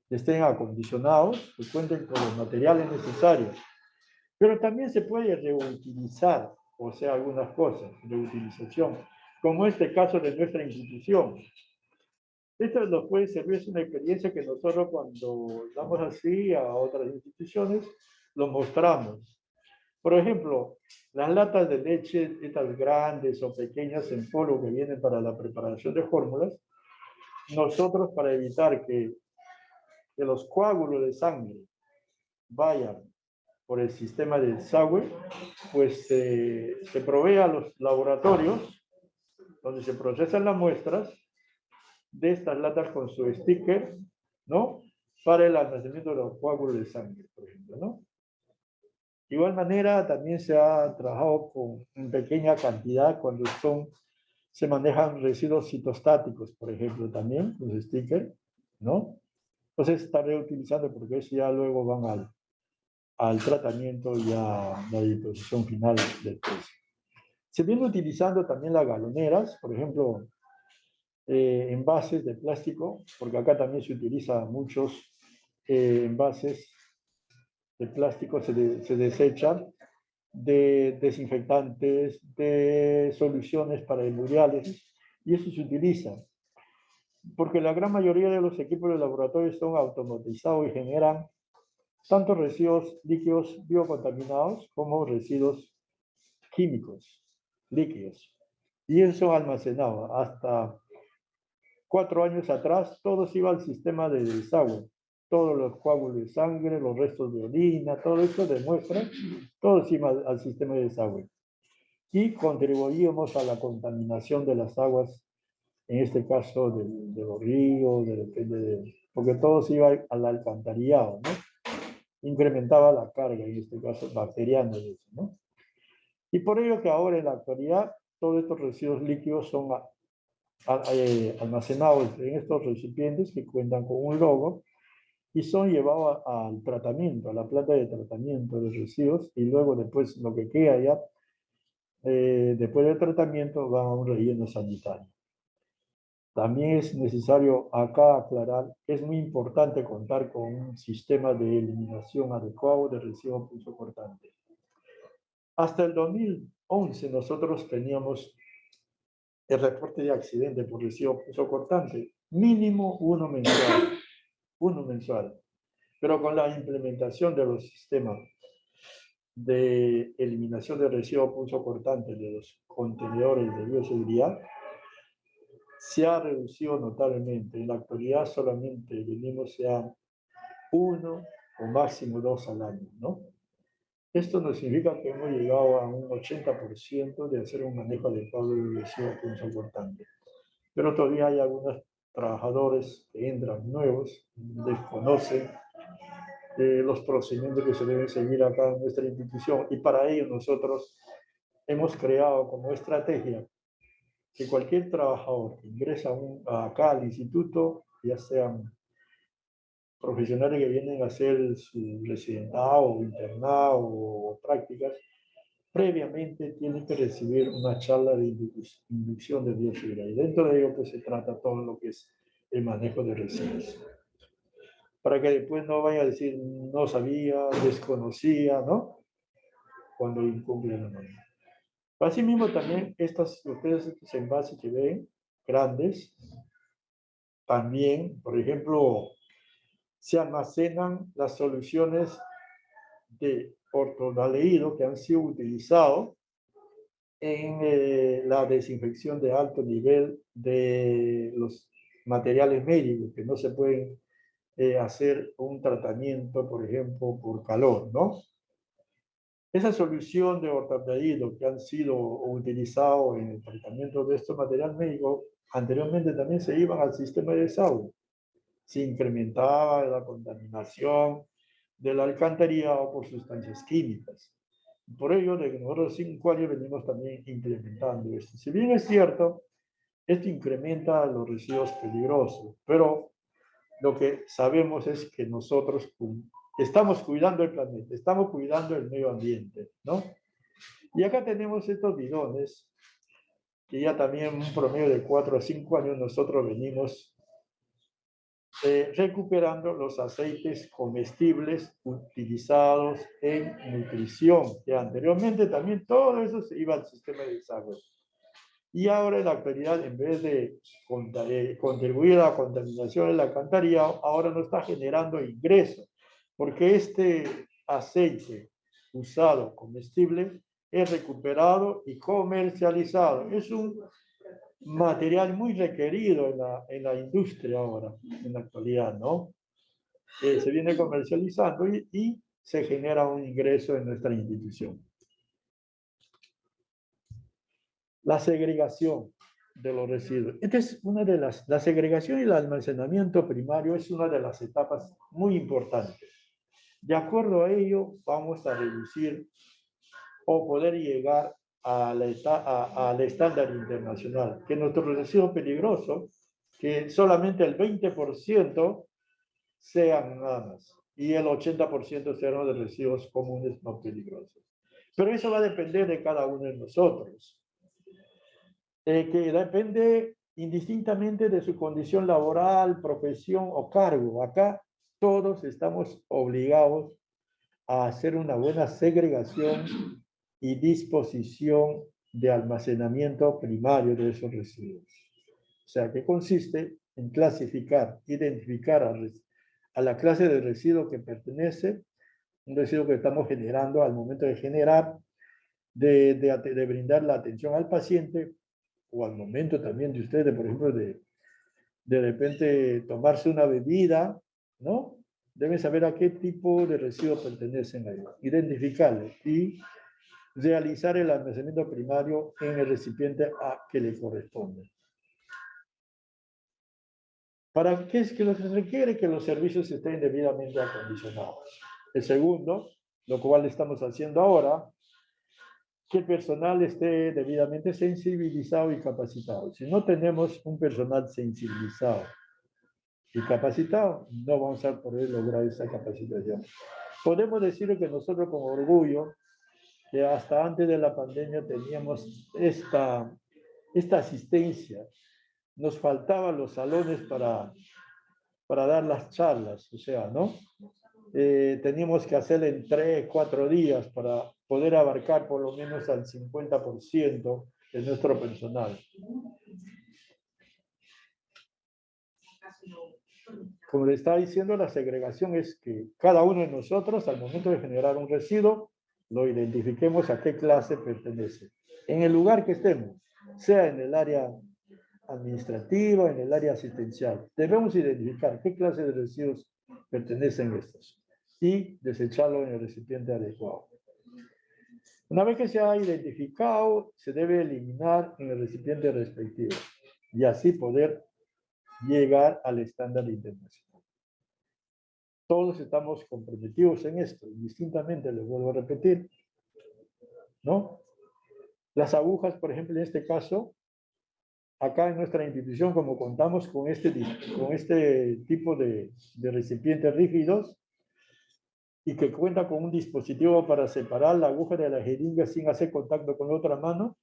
estén acondicionados, que cuenten con los materiales necesarios. Pero también se puede reutilizar, o sea, algunas cosas, reutilización, como este caso de nuestra institución. Esto nos puede servir, es una experiencia que nosotros cuando damos así a otras instituciones, lo mostramos. Por ejemplo, las latas de leche, estas grandes o pequeñas en polvo que vienen para la preparación de fórmulas, nosotros para evitar que los coágulos de sangre vayan por el sistema del desagüe, pues se provee a los laboratorios donde se procesan las muestras de estas latas con su sticker, ¿no? Para el almacenamiento de los coágulos de sangre, por ejemplo, ¿no? De igual manera, también se ha trabajado en pequeña cantidad cuando se manejan residuos citostáticos, por ejemplo, también, los stickers, ¿no? Entonces, se está reutilizando porque eso ya luego van al tratamiento y a la disposición final del peso. Se viene utilizando también las galoneras, por ejemplo, envases de plástico, porque acá también se utilizan muchos envases de plástico, se desechan, de desinfectantes, de soluciones para emuriales, y eso se utiliza. Porque la gran mayoría de los equipos de laboratorio son automatizados y generan tanto residuos líquidos biocontaminados como residuos químicos líquidos. Y eso almacenado. Hasta 4 años atrás, todo se iba al sistema de desagüe. Todos los coágulos de sangre, los restos de orina, todo eso demuestra, todo se iba al sistema de desagüe. Y contribuíamos a la contaminación de las aguas, en este caso de los ríos, porque todo se iba al alcantarillado, ¿no? Incrementaba la carga, en este caso bacteriana, ¿no? Y por ello que ahora en la actualidad todos estos residuos líquidos son almacenados en estos recipientes que cuentan con un logo y son llevados al tratamiento, a la planta de tratamiento de residuos, y luego después lo que queda ya, después del tratamiento, va a un relleno sanitario. También es necesario acá aclarar que es muy importante contar con un sistema de eliminación adecuado de residuos punzocortantes. Hasta el 2011 nosotros teníamos el reporte de accidente por residuo punzocortante, mínimo uno mensual. Pero con la implementación de los sistemas de eliminación de residuos punzocortantes de los contenedores de bioseguridad, se ha reducido notablemente. En la actualidad solamente venimos ya 1 o máximo 2 al año, ¿no? Esto nos significa que hemos llegado a un 80% de hacer un manejo adecuado del residuo punzocortante. Pero todavía hay algunos trabajadores que entran nuevos, desconocen los procedimientos que se deben seguir acá en nuestra institución, y para ello nosotros hemos creado como estrategia que cualquier trabajador que ingresa acá al instituto, ya sean profesionales que vienen a hacer su residentado, internado o prácticas, previamente tienen que recibir una charla de inducción de bioseguridad. Y dentro de ello pues se trata todo lo que es el manejo de residuos. Para que después no vaya a decir no sabía, desconocía, ¿no? cuando incumplen la norma. Asimismo, también estos envases que ven, grandes, también, por ejemplo, se almacenan las soluciones de ortonaldehído que han sido utilizados en la desinfección de alto nivel de los materiales médicos, que no se pueden hacer un tratamiento, por ejemplo, por calor, ¿no? Esa solución de ortopedismo que han sido utilizados en el tratamiento de estos materiales médicos, anteriormente también se iban al sistema de desagüe. Se incrementaba la contaminación del alcantarillado por sustancias químicas. Por ello, de que nosotros 5 años venimos también implementando esto. Si bien es cierto, esto incrementa los residuos peligrosos, pero lo que sabemos es que nosotros estamos cuidando el planeta, estamos cuidando el medio ambiente, ¿no? Y acá tenemos estos bidones, que ya también un promedio de 4 a 5 años nosotros venimos recuperando los aceites comestibles utilizados en nutrición, que anteriormente también todo eso se iba al sistema de desagüe. Y ahora en la actualidad, en vez de contribuir a la contaminación del alcantarillado, ahora no está generando ingresos, porque este aceite usado comestible es recuperado y comercializado. Es un material muy requerido en la industria ahora, en la actualidad, ¿no? Se viene comercializando y se genera un ingreso en nuestra institución. La segregación de los residuos. Esta es una de la segregación y el almacenamiento primario es una de las etapas muy importantes. De acuerdo a ello, vamos a reducir o poder llegar al estándar internacional, que nuestros residuos peligrosos, que solamente el 20% sean nada más, y el 80% sean de residuos comunes no peligrosos. Pero eso va a depender de cada uno de nosotros, que depende indistintamente de su condición laboral, profesión o cargo. Acá todos estamos obligados a hacer una buena segregación y disposición de almacenamiento primario de esos residuos. O sea, que consiste en clasificar, identificar a la clase de residuo que pertenece, un residuo que estamos generando al momento de generar, de brindar la atención al paciente, o al momento también de ustedes, por ejemplo, de repente tomarse una bebida, ¿no? Deben saber a qué tipo de residuos pertenecen a ellos, identificarlos y realizar el almacenamiento primario en el recipiente a que le corresponde. ¿Para qué es que lo que se requiere? Que los servicios estén debidamente acondicionados. El segundo, lo cual estamos haciendo ahora, que el personal esté debidamente sensibilizado y capacitado. Si no tenemos un personal sensibilizado y capacitado, no vamos a poder lograr esa capacitación. Podemos decir que nosotros con orgullo, que hasta antes de la pandemia teníamos esta asistencia. Nos faltaban los salones para dar las charlas, o sea, ¿no? Teníamos que hacerlo en 3, 4 días para poder abarcar por lo menos al 50% de nuestro personal. Como le estaba diciendo, la segregación es que cada uno de nosotros, al momento de generar un residuo, lo identifiquemos a qué clase pertenece. En el lugar que estemos, sea en el área administrativa, en el área asistencial, debemos identificar qué clase de residuos pertenecen estos y desecharlo en el recipiente adecuado. Una vez que se ha identificado, se debe eliminar en el recipiente respectivo y así poder llegar al estándar internacional. Todos estamos comprometidos en esto, indistintamente, les vuelvo a repetir, ¿no? Las agujas, por ejemplo, en este caso, acá en nuestra institución, como contamos con este tipo de recipientes rígidos y que cuenta con un dispositivo para separar la aguja de la jeringa sin hacer contacto con la otra mano,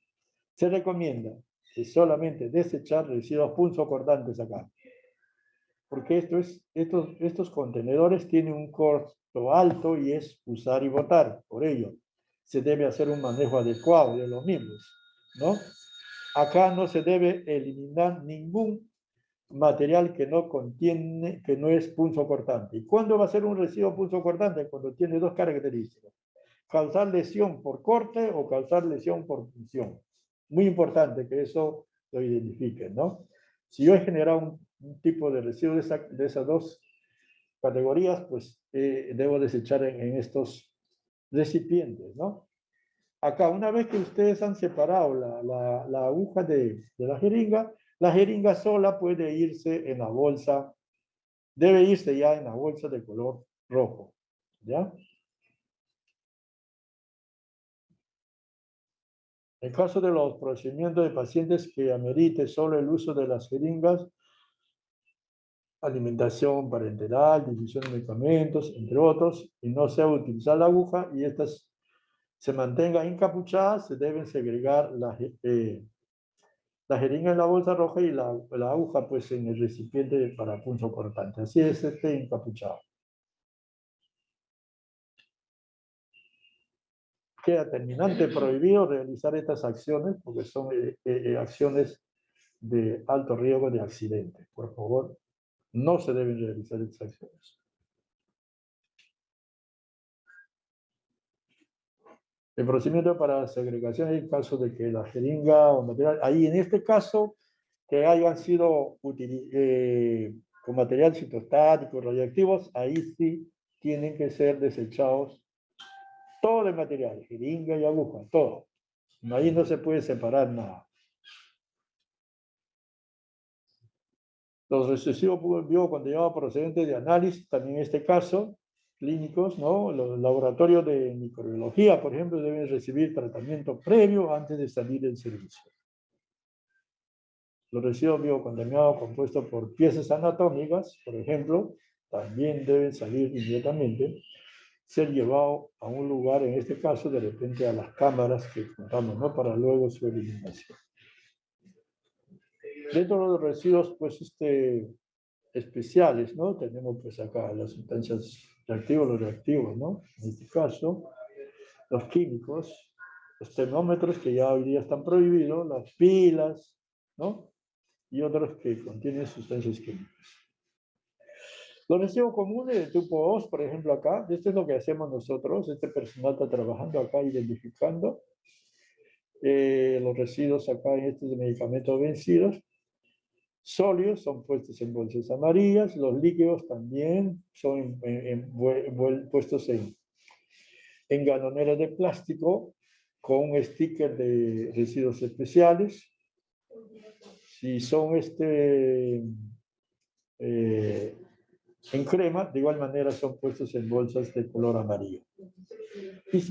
se recomienda que solamente desechar residuos punzocortantes acá. Porque estos contenedores tienen un costo alto y es usar y botar. Por ello, se debe hacer un manejo adecuado de los mismos, ¿no? Acá no se debe eliminar ningún material que no contiene, que no es punzocortante. ¿Y cuándo va a ser un residuo punzocortante? Cuando tiene dos características: causar lesión por corte o causar lesión por punción. Muy importante que eso lo identifiquen, ¿no? Si yo he generado un tipo de residuo de esas dos categorías, pues debo desechar en estos recipientes, ¿no? Acá, una vez que ustedes han separado la aguja de la jeringa sola puede irse en la bolsa, debe irse ya en la bolsa de color rojo, ¿ya? En caso de los procedimientos de pacientes que amerite solo el uso de las jeringas, alimentación parenteral, difusión de medicamentos, entre otros, y no sea utilizar la aguja y estas se mantengan encapuchadas, se deben segregar la jeringa en la bolsa roja y la aguja pues en el recipiente para punzocortante. Así es este encapuchado. Queda terminante prohibido realizar estas acciones porque son acciones de alto riesgo de accidente. Por favor, no se deben realizar estas acciones. El procedimiento para segregación en caso de que la jeringa o material, ahí en este caso, que hayan sido con material citostático, radiactivos, ahí sí tienen que ser desechados todo el material, jeringa y aguja, todo. Ahí no se puede separar nada. Los residuos biocontaminados procedentes de análisis, también en este caso, clínicos, ¿no? Los laboratorios de microbiología, por ejemplo, deben recibir tratamiento previo antes de salir del servicio. Los residuos biocontaminados compuestos por piezas anatómicas, por ejemplo, también deben salir inmediatamente, ser llevados a un lugar, en este caso, de repente a las cámaras que contamos, ¿no? Para luego su eliminación. Dentro de los residuos, pues, especiales, ¿no? Tenemos, pues, acá las sustancias reactivas, los reactivos, ¿no? En este caso, los químicos, los termómetros que ya hoy día están prohibidos, las pilas, ¿no? Y otros que contienen sustancias químicas. Los residuos comunes de tipo 2, por ejemplo, acá, esto es lo que hacemos nosotros, este personal está trabajando acá identificando los residuos acá en estos medicamentos vencidos. Sólidos son puestos en bolsas amarillas, los líquidos también son puestos en galoneras de plástico con un sticker de residuos especiales. Si son en crema, de igual manera son puestos en bolsas de color amarillo.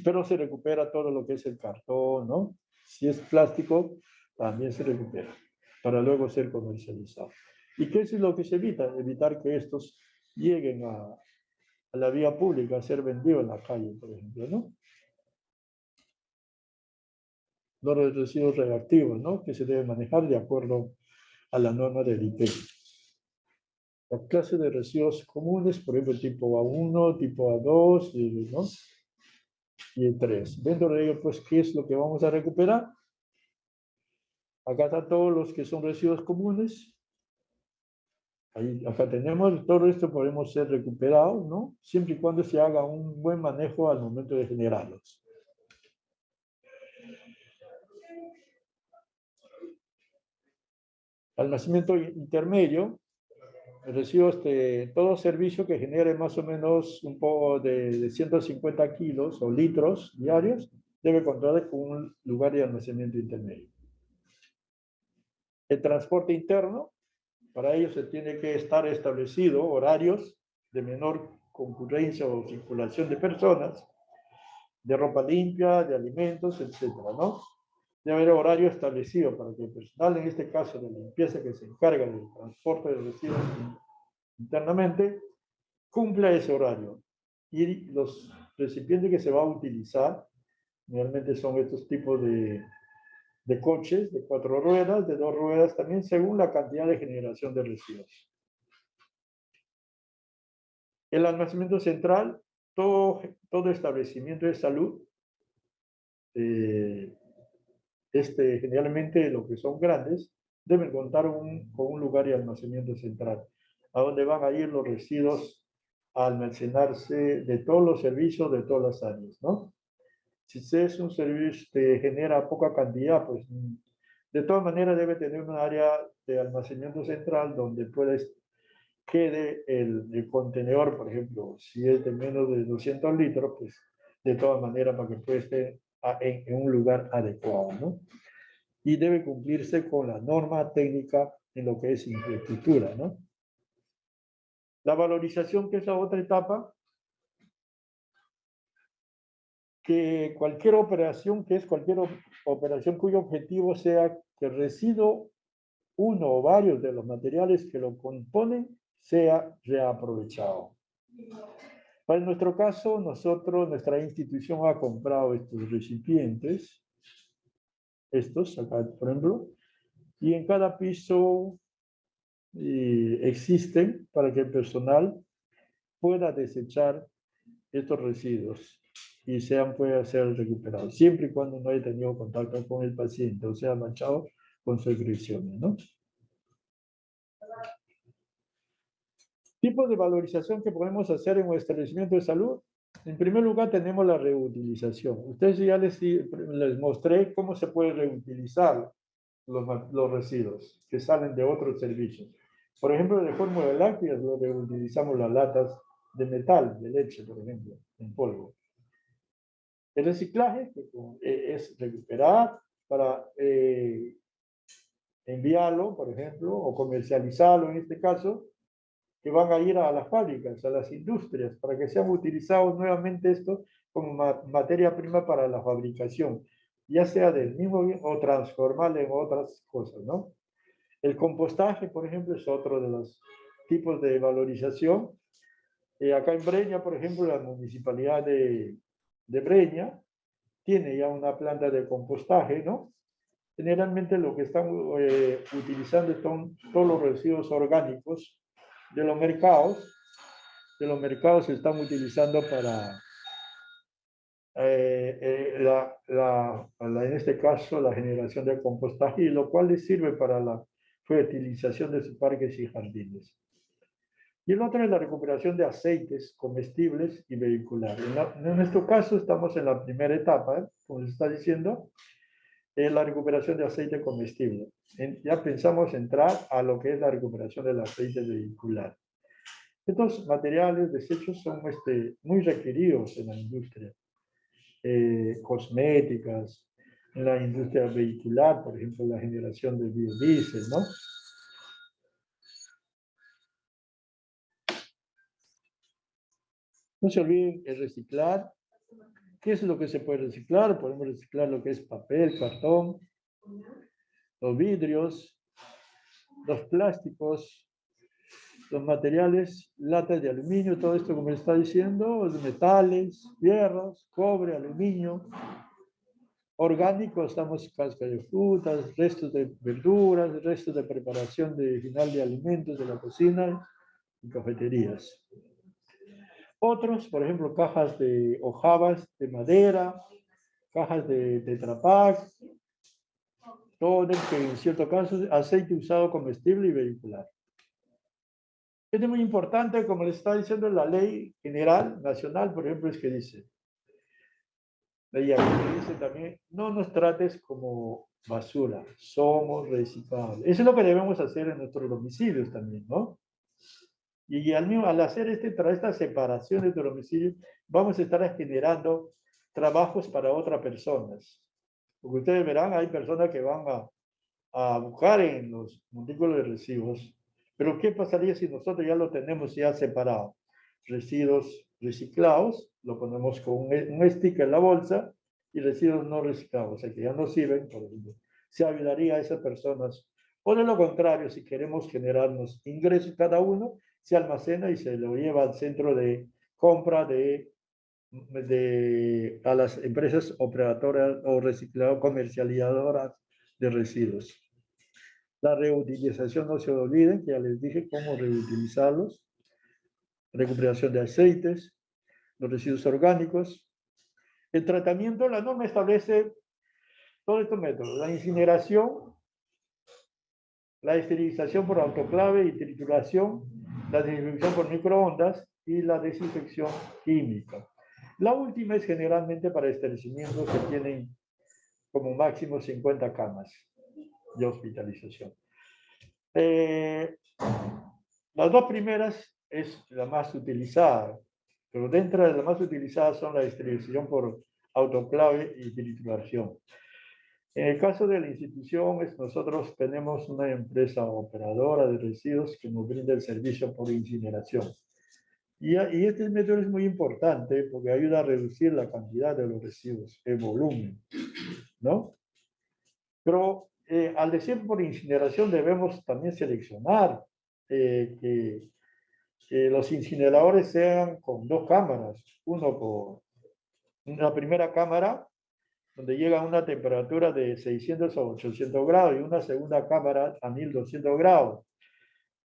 Pero se recupera todo lo que es el cartón, ¿no? Si es plástico, también se recupera para luego ser comercializado. ¿Y qué es lo que se evita? Evitar que estos lleguen a la vía pública a ser vendidos en la calle, por ejemplo, ¿no? Los residuos reactivos, ¿no? Que se deben manejar de acuerdo a la norma del IP. La clase de residuos comunes, por ejemplo, tipo A1, tipo A2, ¿no? Y el 3. Dentro de ello, pues, ¿qué es lo que vamos a recuperar? Acá están todos los que son residuos comunes. Acá tenemos, todo esto podemos ser recuperados, ¿no? Siempre y cuando se haga un buen manejo al momento de generarlos. Almacenamiento intermedio, residuos de todo servicio que genere más o menos un poco de 150 kilos o litros diarios, debe contar con un lugar de almacenamiento intermedio. El transporte interno, para ello se tiene que estar establecido horarios de menor concurrencia o circulación de personas, de ropa limpia, de alimentos, etcétera, ¿no? Debe haber horario establecido para que el personal, en este caso de limpieza, que se encarga del transporte de residuos internamente, cumpla ese horario. Y los recipientes que se va a utilizar, normalmente son estos tipos de coches, de 4 ruedas, de 2 ruedas, también según la cantidad de generación de residuos. El almacenamiento central, todo establecimiento de salud generalmente lo que son grandes, deben contar con un lugar de almacenamiento central, a donde van a ir los residuos a almacenarse de todos los servicios de todas las áreas, ¿no? Si es un servicio que genera poca cantidad, pues de todas maneras debe tener un área de almacenamiento central donde quede el contenedor, por ejemplo, si es de menos de 200 litros, pues de todas maneras para que pueda estar en un lugar adecuado, ¿no? Y debe cumplirse con la norma técnica en lo que es infraestructura, ¿no? La valorización, que es la otra etapa, que cualquier operación, operación cuyo objetivo sea que el residuo, uno o varios de los materiales que lo componen, sea reaprovechado. Para nuestro caso, nuestra institución ha comprado estos recipientes, estos acá, por ejemplo, y en cada piso existen para que el personal pueda desechar estos residuos y puedan ser recuperados, siempre y cuando no haya tenido contacto con el paciente o sea manchado con secreciones, ¿no? Tipos de valorización que podemos hacer en un establecimiento de salud. En primer lugar, tenemos la reutilización. Ustedes ya les mostré cómo se puede reutilizar los residuos que salen de otros servicios. Por ejemplo, de fórmula láctea, lo reutilizamos las latas de metal, de leche, por ejemplo, en polvo. El reciclaje es recuperar para enviarlo, por ejemplo, o comercializarlo en este caso, que van a ir a las fábricas, a las industrias, para que sean utilizados nuevamente esto como materia prima para la fabricación, ya sea del mismo bien o transformarlo en otras cosas, ¿no? El compostaje, por ejemplo, es otro de los tipos de valorización. Acá en Breña, por ejemplo, la municipalidad de Breña tiene ya una planta de compostaje, ¿no? Generalmente lo que están utilizando son todos los residuos orgánicos de los mercados. De los mercados se están utilizando para, en este caso, la generación de compostaje, y lo cual les sirve para la fertilización de sus parques y jardines. Y el otro es la recuperación de aceites comestibles y vehiculares. En nuestro caso estamos en la primera etapa, como les está diciendo, en la recuperación de aceite comestible. Ya pensamos entrar a lo que es la recuperación del aceite vehicular. Estos materiales, desechos, son muy requeridos en la industria cosméticas, en la industria vehicular, por ejemplo, la generación de biodiesel, ¿no? No se olviden el reciclar. ¿Qué es lo que se puede reciclar? Podemos reciclar lo que es papel, cartón, los vidrios, los plásticos, los materiales, latas de aluminio, todo esto como está diciendo, los metales, hierros, cobre, aluminio. Orgánicos, estamos cáscaras de frutas, restos de verduras, restos de preparación de final de alimentos de la cocina y cafeterías. Otros, por ejemplo, cajas de hojabas de madera, cajas de Tetra Pak, todo que en cierto caso aceite usado comestible y vehicular. Esto es muy importante, como les está diciendo la ley general nacional, por ejemplo, es que dice, la que dice también, no nos trates como basura, somos reciclables. Eso es lo que debemos hacer en nuestros domicilios también, ¿no? Y al hacer esta separación de domicilio, vamos a estar generando trabajos para otras personas. Porque ustedes verán, hay personas que van a buscar en los montículos de residuos. Pero ¿qué pasaría si nosotros ya lo tenemos ya separado? Residuos reciclados, lo ponemos con un sticker en la bolsa, y residuos no reciclados, o sea que ya no sirven, por ejemplo. Se ayudaría a esas personas. O de lo contrario, si queremos generarnos ingresos cada uno, se almacena y se lo lleva al centro de compra a las empresas operadoras o comercializadoras de residuos. La reutilización, no se olviden, ya les dije cómo reutilizarlos. Recuperación de aceites, los residuos orgánicos, El tratamiento, la norma establece todos estos métodos: la incineración, la esterilización por autoclave y trituración, la desinfección por microondas y la desinfección química. La última es generalmente para establecimientos que tienen como máximo 50 camas de hospitalización. Las dos primeras es la más utilizada, pero dentro de las más utilizadas son la esterilización por autoclave y trituración. En el caso de la institución, nosotros tenemos una empresa operadora de residuos que nos brinda el servicio por incineración. Y este método es muy importante porque ayuda a reducir la cantidad de los residuos, el volumen, ¿no? Pero al decir por incineración debemos también seleccionar que los incineradores sean con dos cámaras, uno por una primera cámara donde llega a una temperatura de 600 a 800 grados y una segunda cámara a 1200 grados.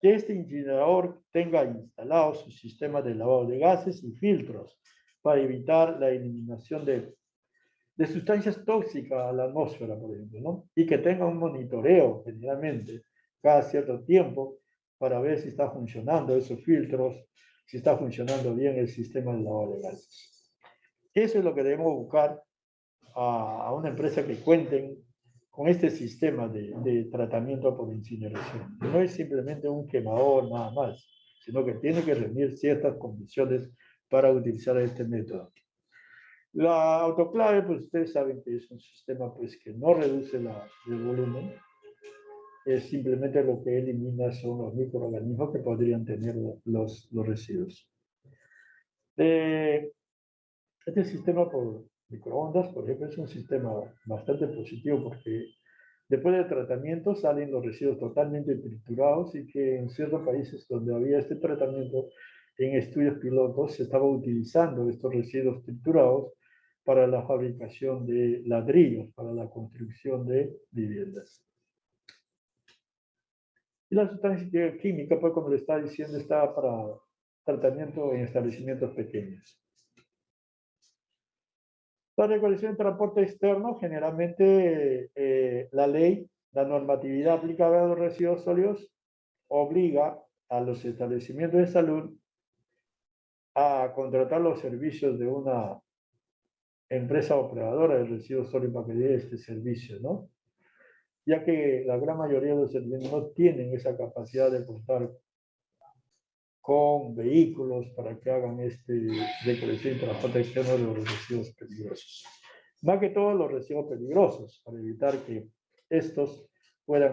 Que este incinerador tenga instalado su sistema de lavado de gases y filtros para evitar la eliminación de sustancias tóxicas a la atmósfera, por ejemplo, ¿no? Y que tenga un monitoreo, generalmente, cada cierto tiempo, para ver si está funcionando esos filtros, si está funcionando bien el sistema de lavado de gases. Eso es lo que debemos buscar a una empresa que cuenten con este sistema de tratamiento por incineración. No es simplemente un quemador nada más, sino que tiene que reunir ciertas condiciones para utilizar este método. La autoclave, pues ustedes saben que es un sistema pues, que no reduce el volumen, es simplemente lo que elimina son los microorganismos que podrían tener los residuos. Este sistema por microondas, por ejemplo, es un sistema bastante positivo porque después del tratamiento salen los residuos totalmente triturados y que en ciertos países donde había este tratamiento, en estudios pilotos, se estaba utilizando estos residuos triturados para la fabricación de ladrillos, para la construcción de viviendas. Y la sustancia química, pues como le estaba diciendo, está para tratamiento en establecimientos pequeños. La regulación de transporte externo, generalmente la ley, la normatividad aplicable a los residuos sólidos, obliga a los establecimientos de salud a contratar los servicios de una empresa operadora de residuos sólidos para que dé este servicio, ¿no? Ya que la gran mayoría de los servicios no tienen esa capacidad de contar con vehículos para que hagan recolección y transporte externo de los residuos peligrosos. Más que todo los residuos peligrosos, para evitar que estos puedan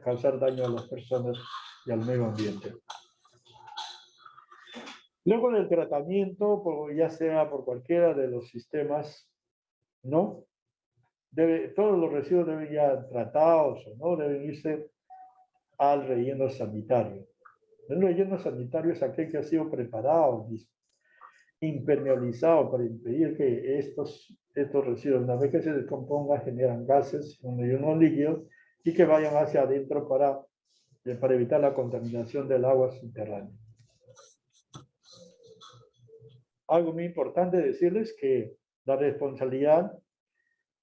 causar daño a las personas y al medio ambiente. Luego del tratamiento, ya sea por cualquiera de los sistemas, ¿no? Todos los residuos deben ya tratados o no, deben irse al relleno sanitario. El relleno sanitario es aquel que ha sido preparado, impermeabilizado para impedir que estos residuos, una vez que se descompongan, generan gases, unos líquidos, y que vayan hacia adentro para evitar la contaminación del agua subterránea. Algo muy importante decirles que la responsabilidad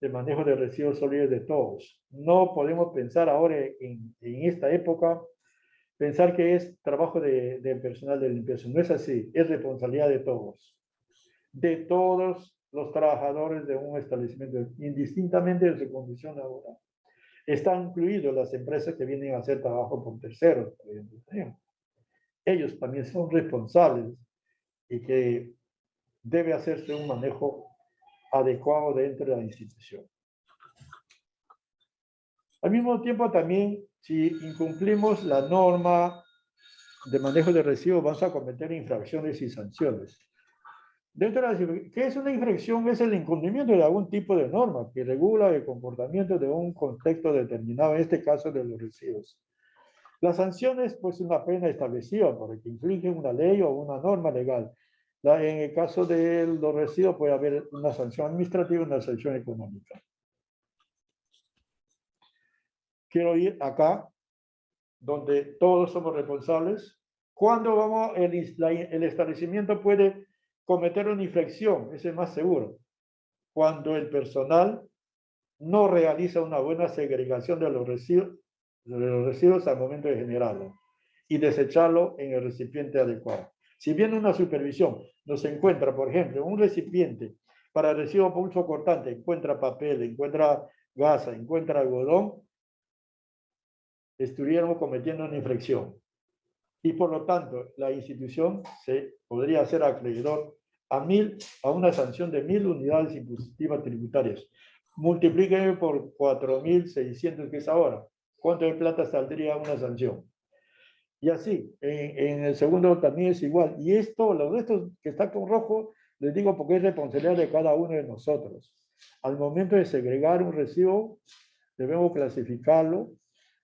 de manejo de residuos sólidos de todos. No podemos pensar ahora en esta época, pensar que es trabajo de personal de limpieza. No es así, es responsabilidad de todos los trabajadores de un establecimiento, indistintamente de su condición laboral. Están incluidos las empresas que vienen a hacer trabajo por terceros, por ejemplo. Ellos también son responsables y que debe hacerse un manejo adecuado dentro de la institución. Al mismo tiempo también, si incumplimos la norma de manejo de residuos, vamos a cometer infracciones y sanciones. ¿Qué es una infracción? Es el incumplimiento de algún tipo de norma que regula el comportamiento de un contexto determinado, en este caso de los residuos. Las sanciones, pues, una pena establecida por el que infringe una ley o una norma legal. En el caso de los residuos puede haber una sanción administrativa y una sanción económica. Quiero ir acá, donde todos somos responsables. ¿Cuándo el establecimiento puede cometer una infracción? Ese es más seguro. cuando el personal no realiza una buena segregación de los residuos al momento de generarlo y desecharlo en el recipiente adecuado. Si bien una supervisión nos encuentra, por ejemplo, un recipiente para residuo pulso cortante, encuentra papel, encuentra gasa, encuentra algodón, estuviéramos cometiendo una infracción. Y por lo tanto, la institución se podría hacer acreedor a una sanción de 1.000 unidades impositivas tributarias. Multiplíquenme por 4.600 que es ahora. ¿Cuánto de plata saldría una sanción? Y así, en el segundo también es igual. Y esto, los de estos que está con rojo, les digo porque es responsabilidad de cada uno de nosotros. Al momento de segregar un residuo, debemos clasificarlo,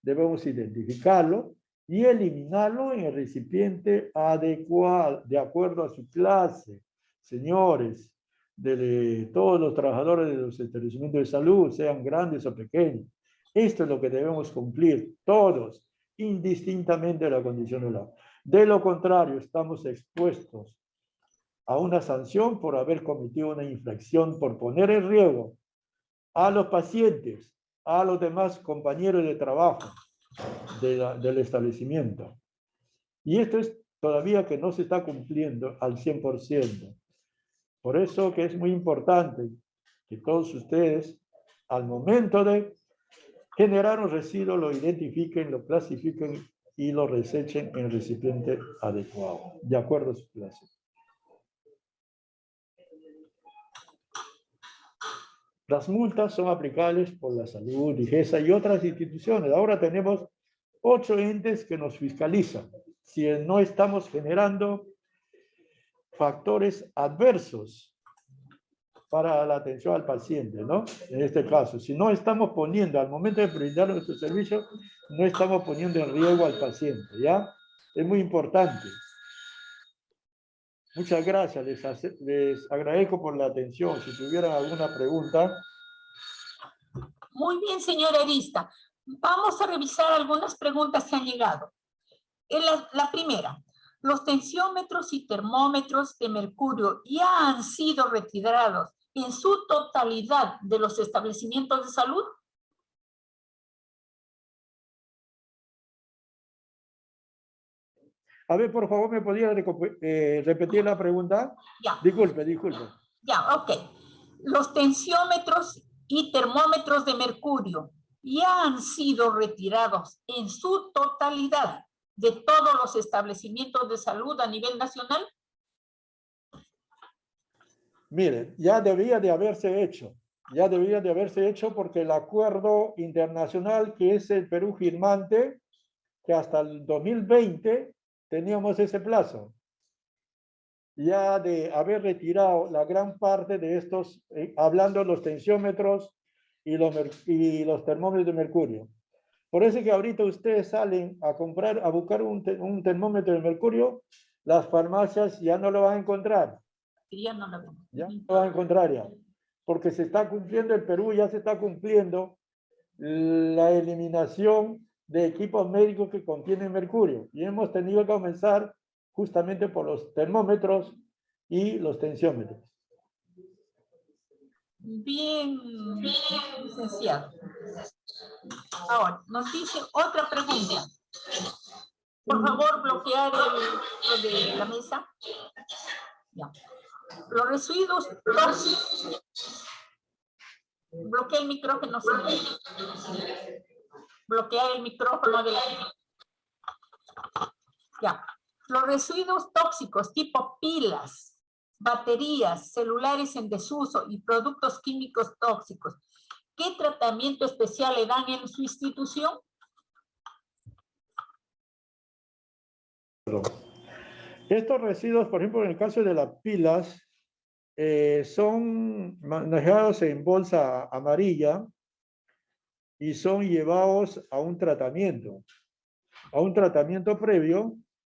debemos identificarlo y eliminarlo en el recipiente adecuado, de acuerdo a su clase. Señores, de todos los trabajadores de los establecimientos de salud, sean grandes o pequeños. Esto es lo que debemos cumplir todos, indistintamente de la condición del agua. De lo contrario, estamos expuestos a una sanción por haber cometido una infracción, por poner en riesgo a los pacientes, a los demás compañeros de trabajo del establecimiento. Y esto es todavía que no se está cumpliendo al 100%. Por eso que es muy importante que todos ustedes, al momento de generar un residuo, lo identifiquen, lo clasifiquen y lo desechen en el recipiente adecuado, de acuerdo a su clase. Las multas son aplicables por la salud, DIGESA y otras instituciones. Ahora tenemos 8 entes que nos fiscalizan. Si no estamos generando factores adversos para la atención al paciente, ¿no? En este caso, si no estamos poniendo, al momento de brindar nuestro servicio, no estamos poniendo en riesgo al paciente, ¿ya? Es muy importante. Muchas gracias, les agradezco por la atención. Si tuvieran alguna pregunta. Muy bien, señora Arista. Vamos a revisar algunas preguntas que han llegado. La primera, ¿los tensiómetros y termómetros de mercurio ya han sido retirados en su totalidad de los establecimientos de salud? A ver, por favor, ¿me podría repetir la pregunta? Ya. Disculpe. Ya, ok. ¿Los tensiómetros y termómetros de mercurio ya han sido retirados en su totalidad de todos los establecimientos de salud a nivel nacional? Miren, ya debía de haberse hecho. Ya debía de haberse hecho porque el acuerdo internacional que es el Perú firmante, que hasta el 2020 teníamos ese plazo. Ya de haber retirado la gran parte de estos, hablando de los tensiómetros y los termómetros de mercurio. Por eso que ahorita ustedes salen a buscar un termómetro de mercurio, las farmacias ya no lo van a encontrar. Ya no lo vemos. Ya no lo van a encontrar ya. Porque se está cumpliendo, el Perú ya se está cumpliendo la eliminación de equipos médicos que contienen mercurio. Y hemos tenido que comenzar justamente por los termómetros y los tensiómetros. Bien, licenciado. Ahora, nos dice otra pregunta. Por favor, bloquear lo de la mesa. Ya. Los residuos tóxicos. Bloquea el micrófono. Bloquear el micrófono de la... Ya. Los residuos tóxicos tipo pilas, baterías, celulares en desuso y productos químicos tóxicos, ¿qué tratamiento especial le dan en su institución? Estos residuos, por ejemplo, en el caso de las pilas, son manejados en bolsa amarilla y son llevados a un tratamiento previo,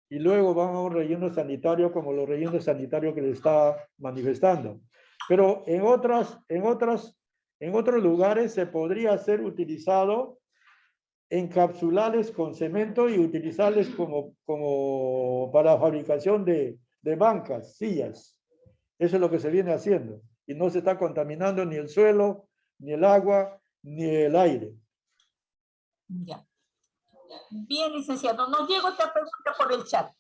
y luego van a un relleno sanitario como los rellenos sanitarios que le está manifestando. Pero en otros lugares se podría ser utilizado encapsulables con cemento y utilizarles como para la fabricación de bancas, sillas. Eso es lo que se viene haciendo. y no se está contaminando ni el suelo, ni el agua, ni el aire. Ya. Bien, licenciado. Nos llega otra pregunta por el chat.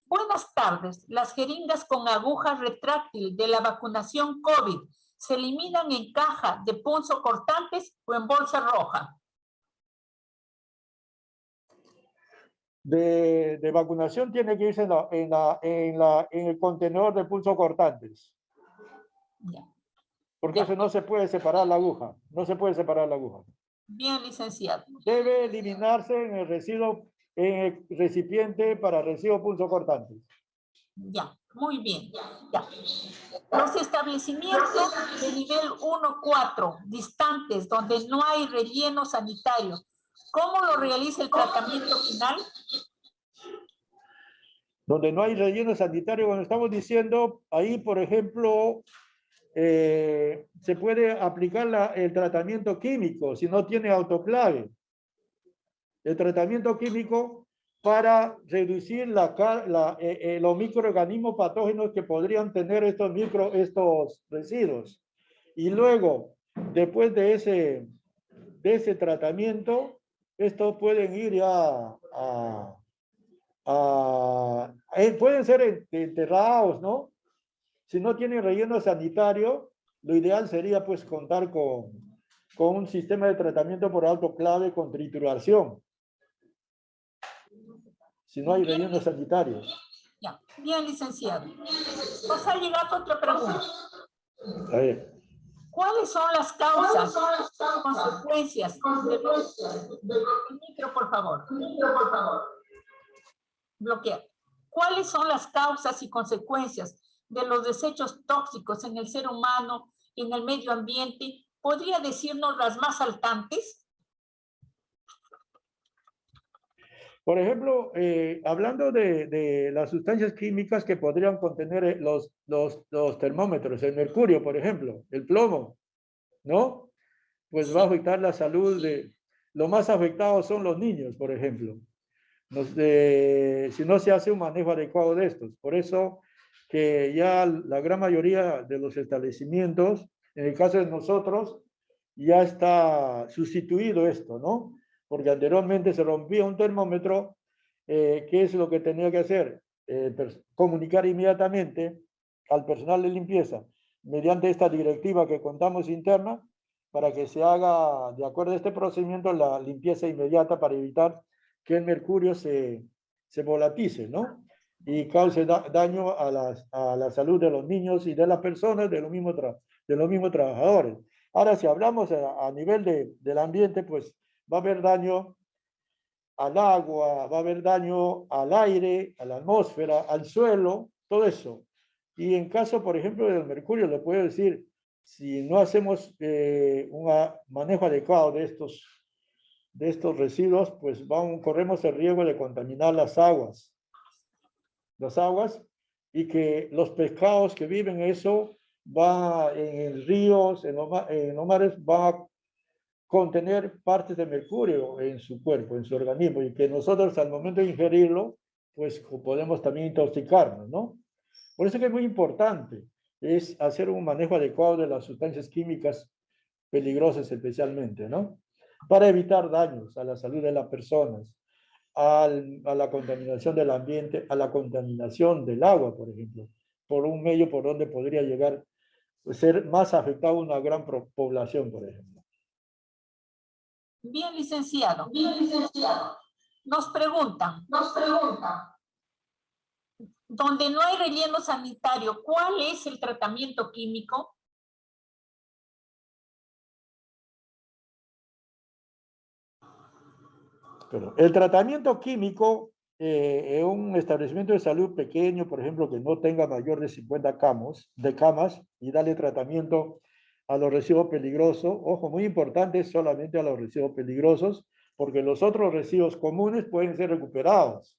Buenas tardes. Las jeringas con aguja retráctil de la vacunación COVID se eliminan en caja de punzocortantes o en bolsa roja. De vacunación tiene que irse en el contenedor de punzocortantes. Ya. Porque eso no se puede separar la aguja. No se puede separar la aguja. Bien, licenciado. Debe eliminarse en el residuo, en el recipiente para residuos punzocortantes. Ya, muy bien. Ya. Los establecimientos de nivel 1-4, distantes, donde no hay relleno sanitario, ¿cómo lo realiza el tratamiento final? Donde no hay relleno sanitario, cuando estamos diciendo, ahí, por ejemplo, se puede aplicar el tratamiento químico si no tiene autoclave. El tratamiento químico para reducir los microorganismos patógenos que podrían tener estos residuos. Y luego, después de ese tratamiento, estos pueden ir ya pueden ser enterrados, ¿no? Si no tienen relleno sanitario, lo ideal sería pues contar con un sistema de tratamiento por autoclave con trituración. Si no hay relleno sanitario. Ya, bien, licenciado. Nos ha llegado otra pregunta. A ver. ¿Cuáles son las causas, consecuencias de los... El micro, por favor. Bloquear. ¿Cuáles son las causas y consecuencias de los desechos tóxicos en el ser humano y en el medio ambiente? ¿Podría decirnos las más saltantes? Por ejemplo, hablando de las sustancias químicas que podrían contener los termómetros, el mercurio, por ejemplo, el plomo, ¿no? Pues va a afectar la salud de... Los más afectados son los niños, por ejemplo. Si no se hace un manejo adecuado de estos. Por eso que ya la gran mayoría de los establecimientos, en el caso de nosotros, ya está sustituido esto, ¿no? Porque anteriormente se rompía un termómetro, ¿qué es lo que tenía que hacer? Comunicar inmediatamente al personal de limpieza, mediante esta directiva que contamos interna, para que se haga, de acuerdo a este procedimiento, la limpieza inmediata para evitar que el mercurio se volatice, ¿no? Y cause daño a la salud de los niños y de las personas, de los mismos trabajadores. Ahora, si hablamos a nivel del ambiente, pues va a haber daño al agua, va a haber daño al aire, a la atmósfera, al suelo, todo eso. Y en caso, por ejemplo, del mercurio, le puedo decir, si no hacemos un manejo adecuado de estos residuos, pues corremos el riesgo de contaminar las aguas, y que los pescados que viven eso va en ríos, en los mares, va a contener partes de mercurio en su cuerpo, en su organismo, y que nosotros al momento de ingerirlo, pues podemos también intoxicarnos, ¿no? Por eso que es muy importante, es hacer un manejo adecuado de las sustancias químicas peligrosas especialmente, ¿no? Para evitar daños a la salud de las personas, a la contaminación del ambiente, a la contaminación del agua, por ejemplo, por un medio por donde podría llegar, pues, ser más afectada una gran población, por ejemplo. Bien, licenciado. Nos preguntan. Donde no hay relleno sanitario, ¿cuál es el tratamiento químico? Pero el tratamiento químico en un establecimiento de salud pequeño, por ejemplo, que no tenga mayor de 50 camas, y darle tratamiento a los residuos peligrosos, ojo, muy importante, solamente a los residuos peligrosos, porque los otros residuos comunes pueden ser recuperados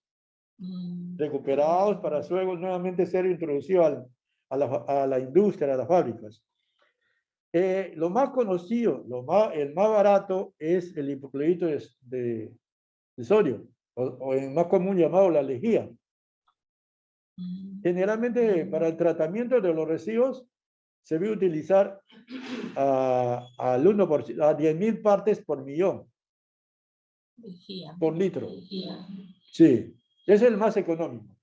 para luego nuevamente ser introducidos a la industria, a las fábricas. Lo más conocido, el más barato es el hipoclorito de sodio, o en más común llamado la lejía. Generalmente para el tratamiento de los residuos se debe utilizar al 1%, a 10.000 partes por millón, por litro. Sí, es el más económico.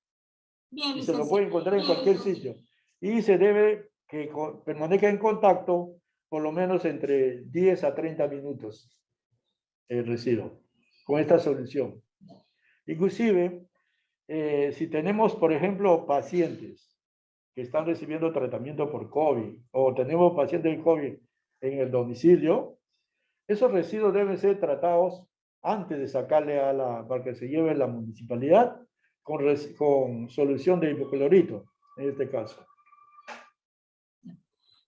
Bien, y se lo puede encontrar en cualquier sitio. Y se debe que permanezca en contacto por lo menos entre 10 a 30 minutos el residuo con esta solución. Inclusive, si tenemos, por ejemplo, pacientes que están recibiendo tratamiento por COVID o tenemos pacientes de COVID en el domicilio, esos residuos deben ser tratados antes de sacarle para que se lleve a la municipalidad con solución de hipoclorito, en este caso.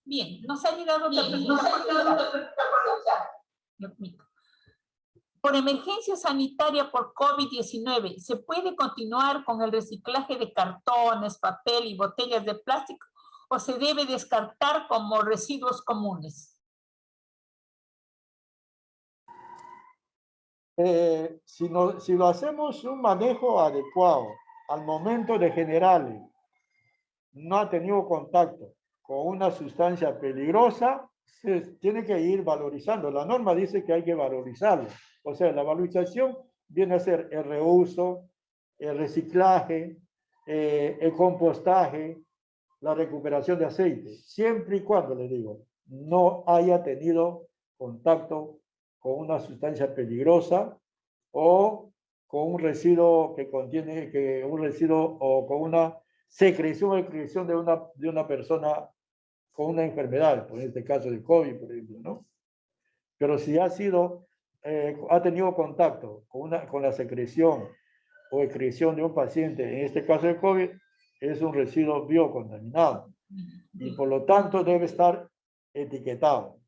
Bien, nos ha llegado otra pregunta. Por emergencia sanitaria por COVID-19, ¿se puede continuar con el reciclaje de cartones, papel y botellas de plástico o se debe descartar como residuos comunes? Si lo hacemos un manejo adecuado al momento de generarle, no ha tenido contacto con una sustancia peligrosa, se tiene que ir valorizando. La norma dice que hay que valorizarlo. O sea, la valorización viene a ser el reuso, el reciclaje, el compostaje, la recuperación de aceite, siempre y cuando, le digo, no haya tenido contacto con una sustancia peligrosa o con un residuo que contiene, o con una secreción o excreción de una persona con una enfermedad, por este caso de COVID, por ejemplo, ¿no? Pero si ha tenido contacto con la secreción o excreción de un paciente, en este caso de COVID, es un residuo biocontaminado y por lo tanto debe estar etiquetado.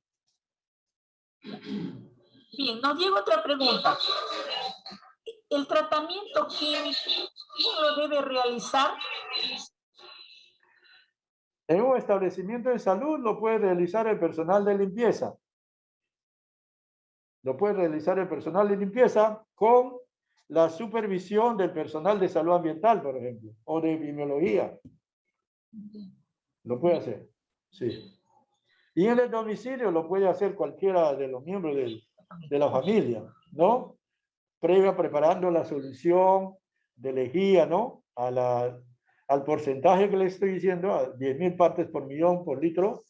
Bien, nos llega otra pregunta. ¿El tratamiento químico quién lo debe realizar? En un establecimiento de salud lo puede realizar el personal de limpieza. Lo puede realizar el personal de limpieza con la supervisión del personal de salud ambiental, por ejemplo, o de epidemiología. Lo puede hacer, sí. Y en el domicilio lo puede hacer cualquiera de los miembros de la familia, ¿no? Previa preparando la solución de lejía, ¿no? Al porcentaje que le estoy diciendo, a 10.000 partes por millón por litro,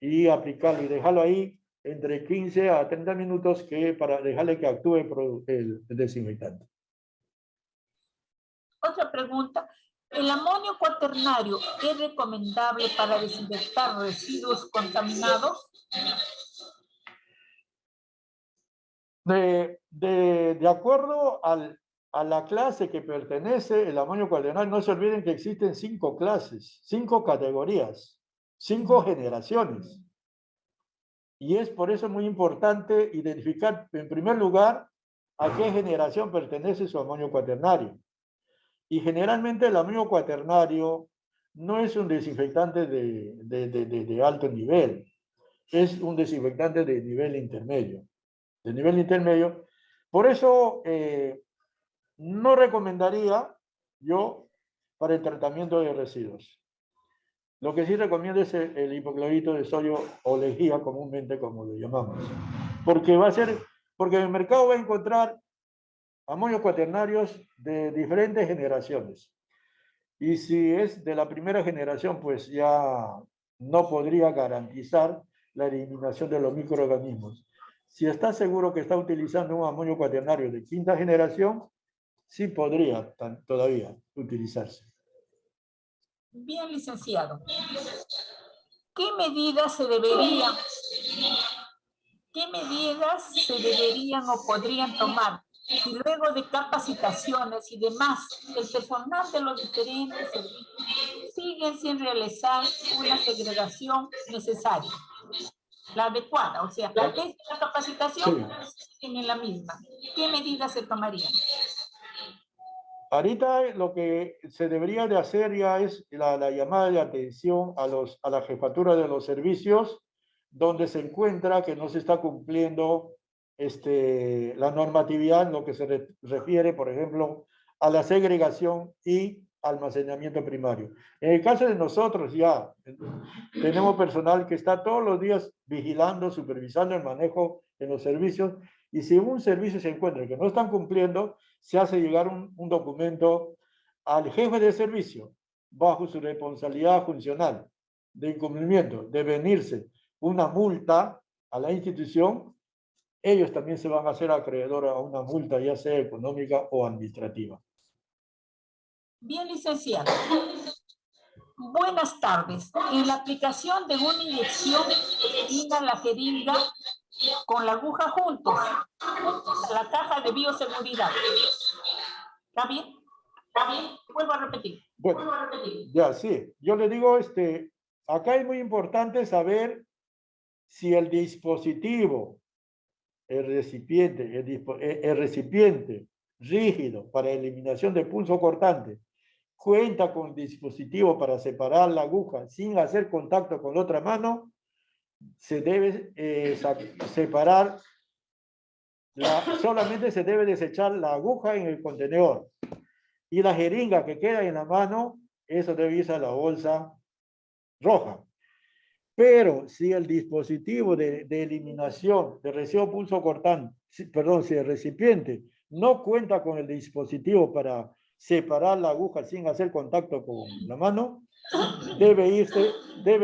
y aplicarlo y dejarlo ahí entre 15 a 30 minutos para dejarle que actúe el desinfectante. Otra pregunta. ¿El amonio cuaternario es recomendable para desinfectar residuos contaminados? De acuerdo a la clase que pertenece el amonio cuaternario, no se olviden que existen 5 clases, 5 categorías, 5 generaciones. Y es por eso muy importante identificar, en primer lugar, a qué generación pertenece su amonio cuaternario. Y generalmente el amonio cuaternario no es un desinfectante de alto nivel, es un desinfectante de nivel intermedio. De nivel intermedio. Por eso no recomendaría yo para el tratamiento de residuos. Lo que sí recomiendo es el hipoclorito de sodio o lejía, comúnmente como lo llamamos. Porque en el mercado va a encontrar amonios cuaternarios de diferentes generaciones. Y si es de la primera generación, pues ya no podría garantizar la eliminación de los microorganismos. Si está seguro que está utilizando un amonio cuaternario de 5ª generación, sí podría todavía utilizarse. Bien, licenciado. ¿Qué medidas se deberían o podrían tomar si luego de capacitaciones y demás el personal de los diferentes servicios siguen sin realizar una segregación necesaria, la adecuada? O sea, desde la capacitación siguen en la misma. ¿Qué medidas se tomarían? Ahorita lo que se debería de hacer ya es la llamada de atención a la jefatura de los servicios donde se encuentra que no se está cumpliendo la normatividad en lo que se refiere, por ejemplo, a la segregación y almacenamiento primario. En el caso de nosotros ya tenemos personal que está todos los días vigilando, supervisando el manejo en los servicios, y si un servicio se encuentra que no están cumpliendo, se hace llegar un documento al jefe de servicio bajo su responsabilidad funcional de incumplimiento, de venirse una multa a la institución. Ellos también se van a hacer acreedores a una multa, ya sea económica o administrativa. Bien, licenciado. Buenas tardes. En la aplicación de una inyección termina la jeringa con la aguja juntos a la caja de bioseguridad. ¿Está bien? ¿Está bien? Vuelvo a repetir. Bueno, ya sí. Yo le digo, acá es muy importante saber si el dispositivo, el recipiente rígido para eliminación de pulso cortante cuenta con dispositivo para separar la aguja sin hacer contacto con la otra mano, se debe separar, solamente se debe desechar la aguja en el contenedor. Y la jeringa que queda en la mano, eso debe irse a la bolsa roja. Pero si el dispositivo de eliminación de residuo pulso cortante, perdón, si el recipiente no cuenta con el dispositivo para separar la aguja sin hacer contacto con la mano, debe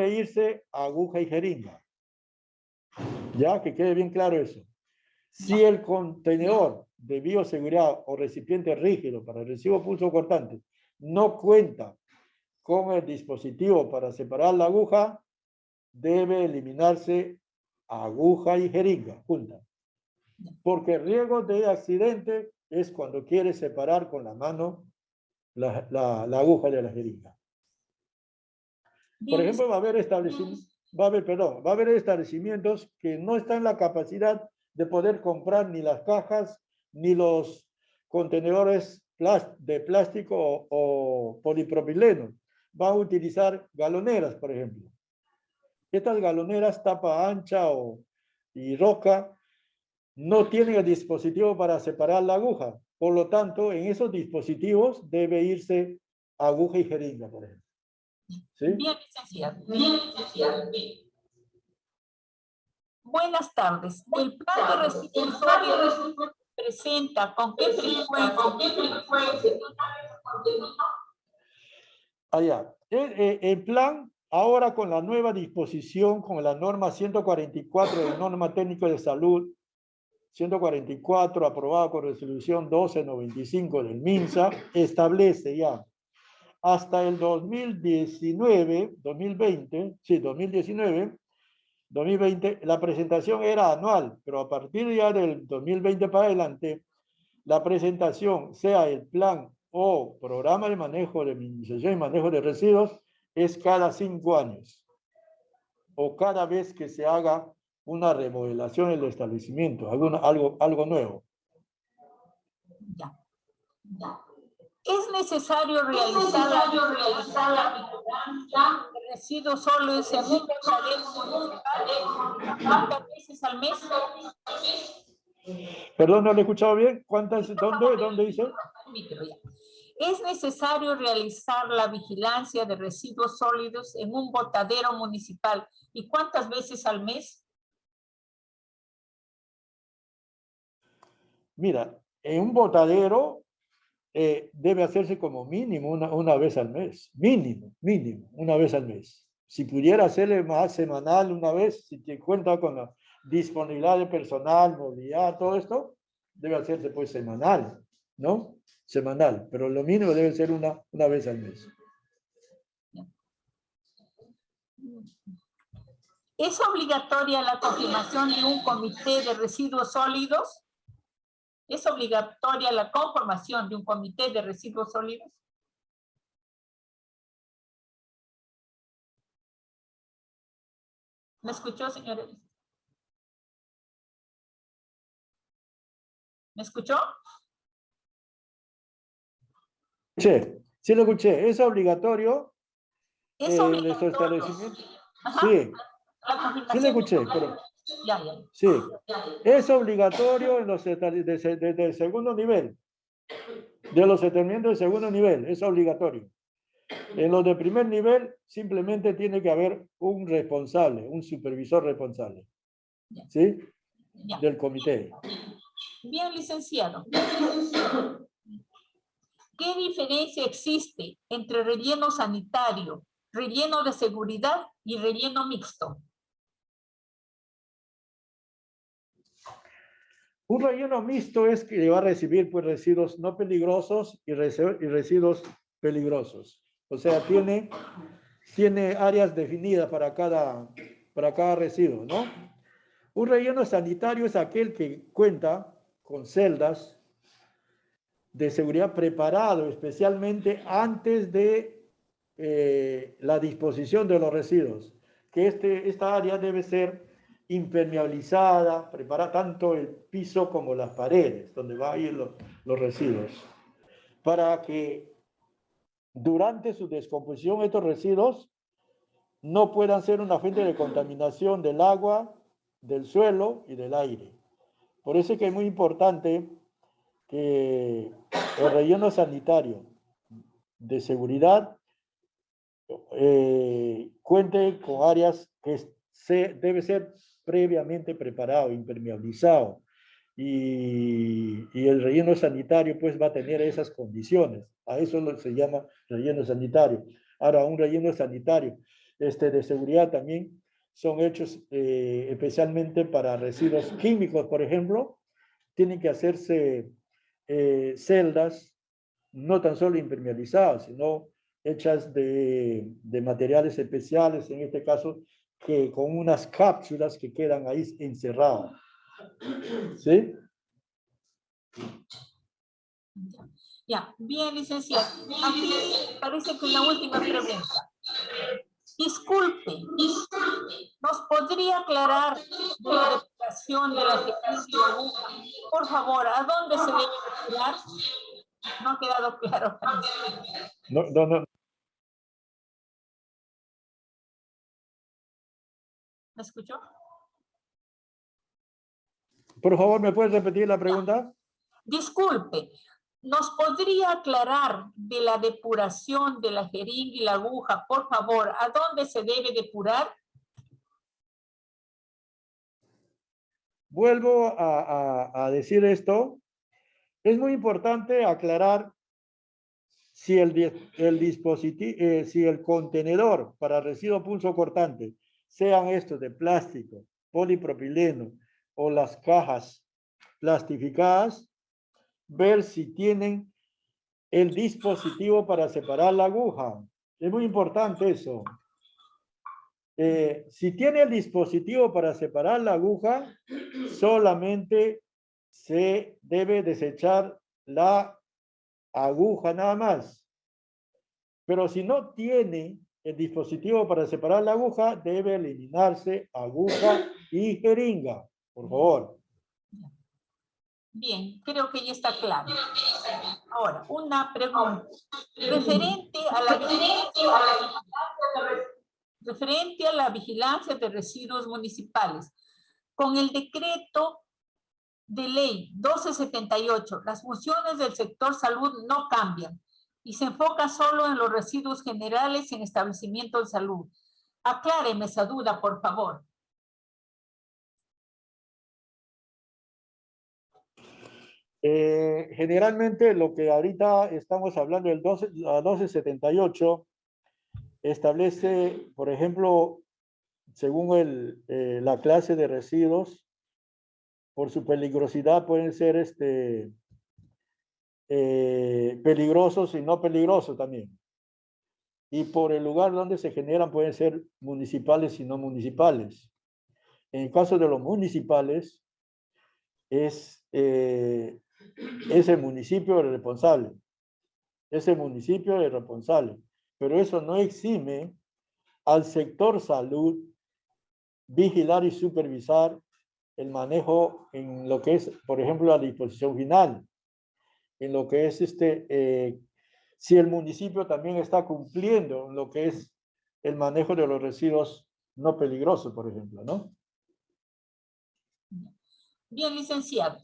irse a aguja y jeringa. Ya, que quede bien claro eso. Si el contenedor de bioseguridad o recipiente rígido para el residuo pulso cortante no cuenta con el dispositivo para separar la aguja, debe eliminarse aguja y jeringa juntas. Porque el riesgo de accidente es cuando quiere separar con la mano la aguja de la jeringa. Por ejemplo, va a haber establecimientos que no están en la capacidad de poder comprar ni las cajas ni los contenedores de plástico o polipropileno. Van a utilizar galoneras, por ejemplo. Estas galoneras tapa ancha y roca no tienen el dispositivo para separar la aguja. Por lo tanto, en esos dispositivos debe irse aguja y jeringa, por ejemplo. ¿Sí? Bien, licenciado. Bien, licenciado. Buenas tardes. El plan de residuos sólidos presenta con qué frecuencia. Allá. El plan, ahora con la nueva disposición, con la norma 144 de norma técnica de salud, 144 aprobada con resolución 1295 del MINSA, establece ya hasta el 2019, la presentación era anual, pero a partir ya del 2020 para adelante, la presentación, sea el plan o programa de manejo de minimización y manejo de residuos, es cada 5 años o cada vez que se haga una remodelación en el establecimiento, algo nuevo. Ya. Es necesario realizar la vigilancia de residuos sólidos en un botadero municipal. ¿Cuántas veces al mes? Perdón, no lo he escuchado bien. ¿Dónde dice? Es necesario realizar la vigilancia de residuos sólidos en un botadero municipal. ¿Y cuántas veces al mes? Mira, en un botadero debe hacerse como mínimo una vez al mes. Mínimo, una vez al mes. Si pudiera hacerle más semanal una vez, si te cuenta con la disponibilidad de personal, movilidad, todo esto, debe hacerse pues semanal, ¿no? Semanal, pero lo mínimo debe ser una vez al mes. ¿Es obligatoria la confirmación de un comité de residuos sólidos? ¿Es obligatoria la conformación de un comité de residuos sólidos? ¿Me escuchó, señores? ¿Me escuchó? Sí lo escuché. ¿Es obligatorio? ¿Es obligatorio? Establecimiento? Ajá. Sí. Sí lo escuché, pero... Ya. Sí. Es obligatorio en los del segundo nivel. De los determinantes de segundo nivel, es obligatorio. En los de primer nivel, simplemente tiene que haber un responsable, un supervisor responsable. ¿Sí? Ya. Del comité. Bien, licenciado. ¿Qué diferencia existe entre relleno sanitario, relleno de seguridad y relleno mixto? Un relleno mixto es que va a recibir pues, residuos no peligrosos y residuos peligrosos. O sea, tiene áreas definidas para cada residuo, ¿no? Un relleno sanitario es aquel que cuenta con celdas de seguridad preparado especialmente antes de la disposición de los residuos. Que esta área debe ser impermeabilizada, preparar tanto el piso como las paredes, donde van a ir los residuos, para que durante su descomposición estos residuos no puedan ser una fuente de contaminación del agua, del suelo y del aire. Por eso es que es muy importante que el relleno sanitario de seguridad cuente con áreas que debe ser previamente preparado, impermeabilizado. Y el relleno sanitario pues va a tener esas condiciones. A eso se llama relleno sanitario. Ahora, un relleno sanitario de seguridad también son hechos especialmente para residuos químicos, por ejemplo. Tienen que hacerse celdas no tan solo impermeabilizadas, sino hechas de materiales especiales, en este caso, que con unas cápsulas que quedan ahí encerradas. ¿Sí? Ya, bien, licenciado. Aquí parece que la última pregunta. Disculpe, ¿nos podría aclarar de la depuración de la jeringa y aguja? Por favor, ¿a dónde se debe depurar? No ha quedado claro. No. ¿Me escuchó? Por favor, ¿me puedes repetir la pregunta? Disculpe, ¿nos podría aclarar de la depuración de la jeringa y la aguja, por favor, a dónde se debe depurar? Vuelvo a decir esto. Es muy importante aclarar si si el contenedor para residuo pulso cortante, sean estos de plástico, polipropileno o las cajas plastificadas, ver si tienen el dispositivo para separar la aguja. Es muy importante eso. Si tiene el dispositivo para separar la aguja, solamente se debe desechar la aguja nada más. Pero si no tiene el dispositivo para separar la aguja, debe eliminarse aguja y jeringa, por favor. Bien, creo que ya está claro. Ahora, una pregunta. Referente a la vigilancia de residuos municipales. Con el decreto de ley 1278, las funciones del sector salud no cambian y se enfoca solo en los residuos generales en establecimientos de salud. Acláreme esa duda, por favor. Generalmente lo que ahorita estamos hablando del 1278 establece, por ejemplo, según la clase de residuos, por su peligrosidad pueden ser peligrosos y no peligrosos también. Y por el lugar donde se generan pueden ser municipales y no municipales. En el caso de los municipales, es el municipio el responsable. Ese municipio es responsable. Pero eso no exime al sector salud vigilar y supervisar el manejo en lo que es, por ejemplo, la disposición final, en lo que es si el municipio también está cumpliendo lo que es el manejo de los residuos no peligrosos, por ejemplo, ¿no? Bien, licenciado.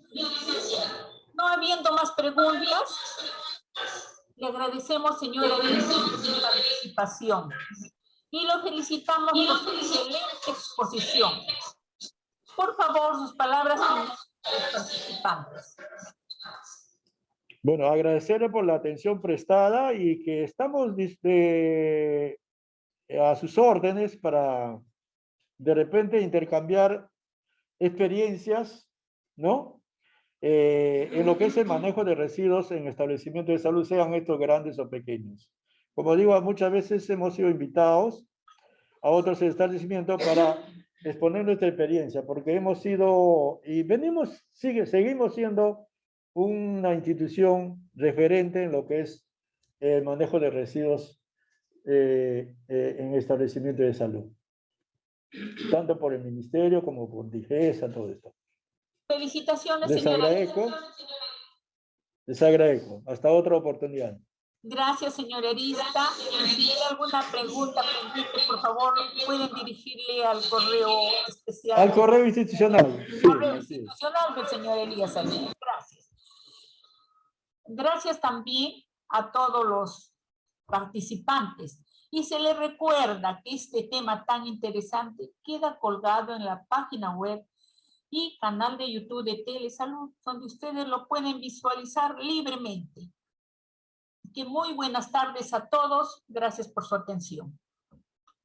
No habiendo más preguntas, le agradecemos, señora, su participación y lo felicitamos por su excelente exposición. Por favor, sus palabras finales a los participantes. Bueno, agradecerle por la atención prestada y que estamos a sus órdenes para de repente intercambiar experiencias, ¿no? En lo que es el manejo de residuos en establecimientos de salud, sean estos grandes o pequeños. Como digo, muchas veces hemos sido invitados a otros establecimientos para exponer nuestra experiencia, porque hemos sido y seguimos siendo una institución referente en lo que es el manejo de residuos en establecimientos de salud, tanto por el ministerio como por DIGESA, todo esto. Felicitaciones, Les señora. Les agradezco. Hasta otra oportunidad. Gracias, señor Arista. Si tiene alguna pregunta pendiente, por favor, pueden dirigirle al correo especial. Al correo institucional. Sí, correo institucional del señor Elías Salinas. Gracias. Gracias también a todos los participantes. Y se les recuerda que este tema tan interesante queda colgado en la página web y canal de YouTube de Telesalud, donde ustedes lo pueden visualizar libremente. Que muy buenas tardes a todos. Gracias por su atención.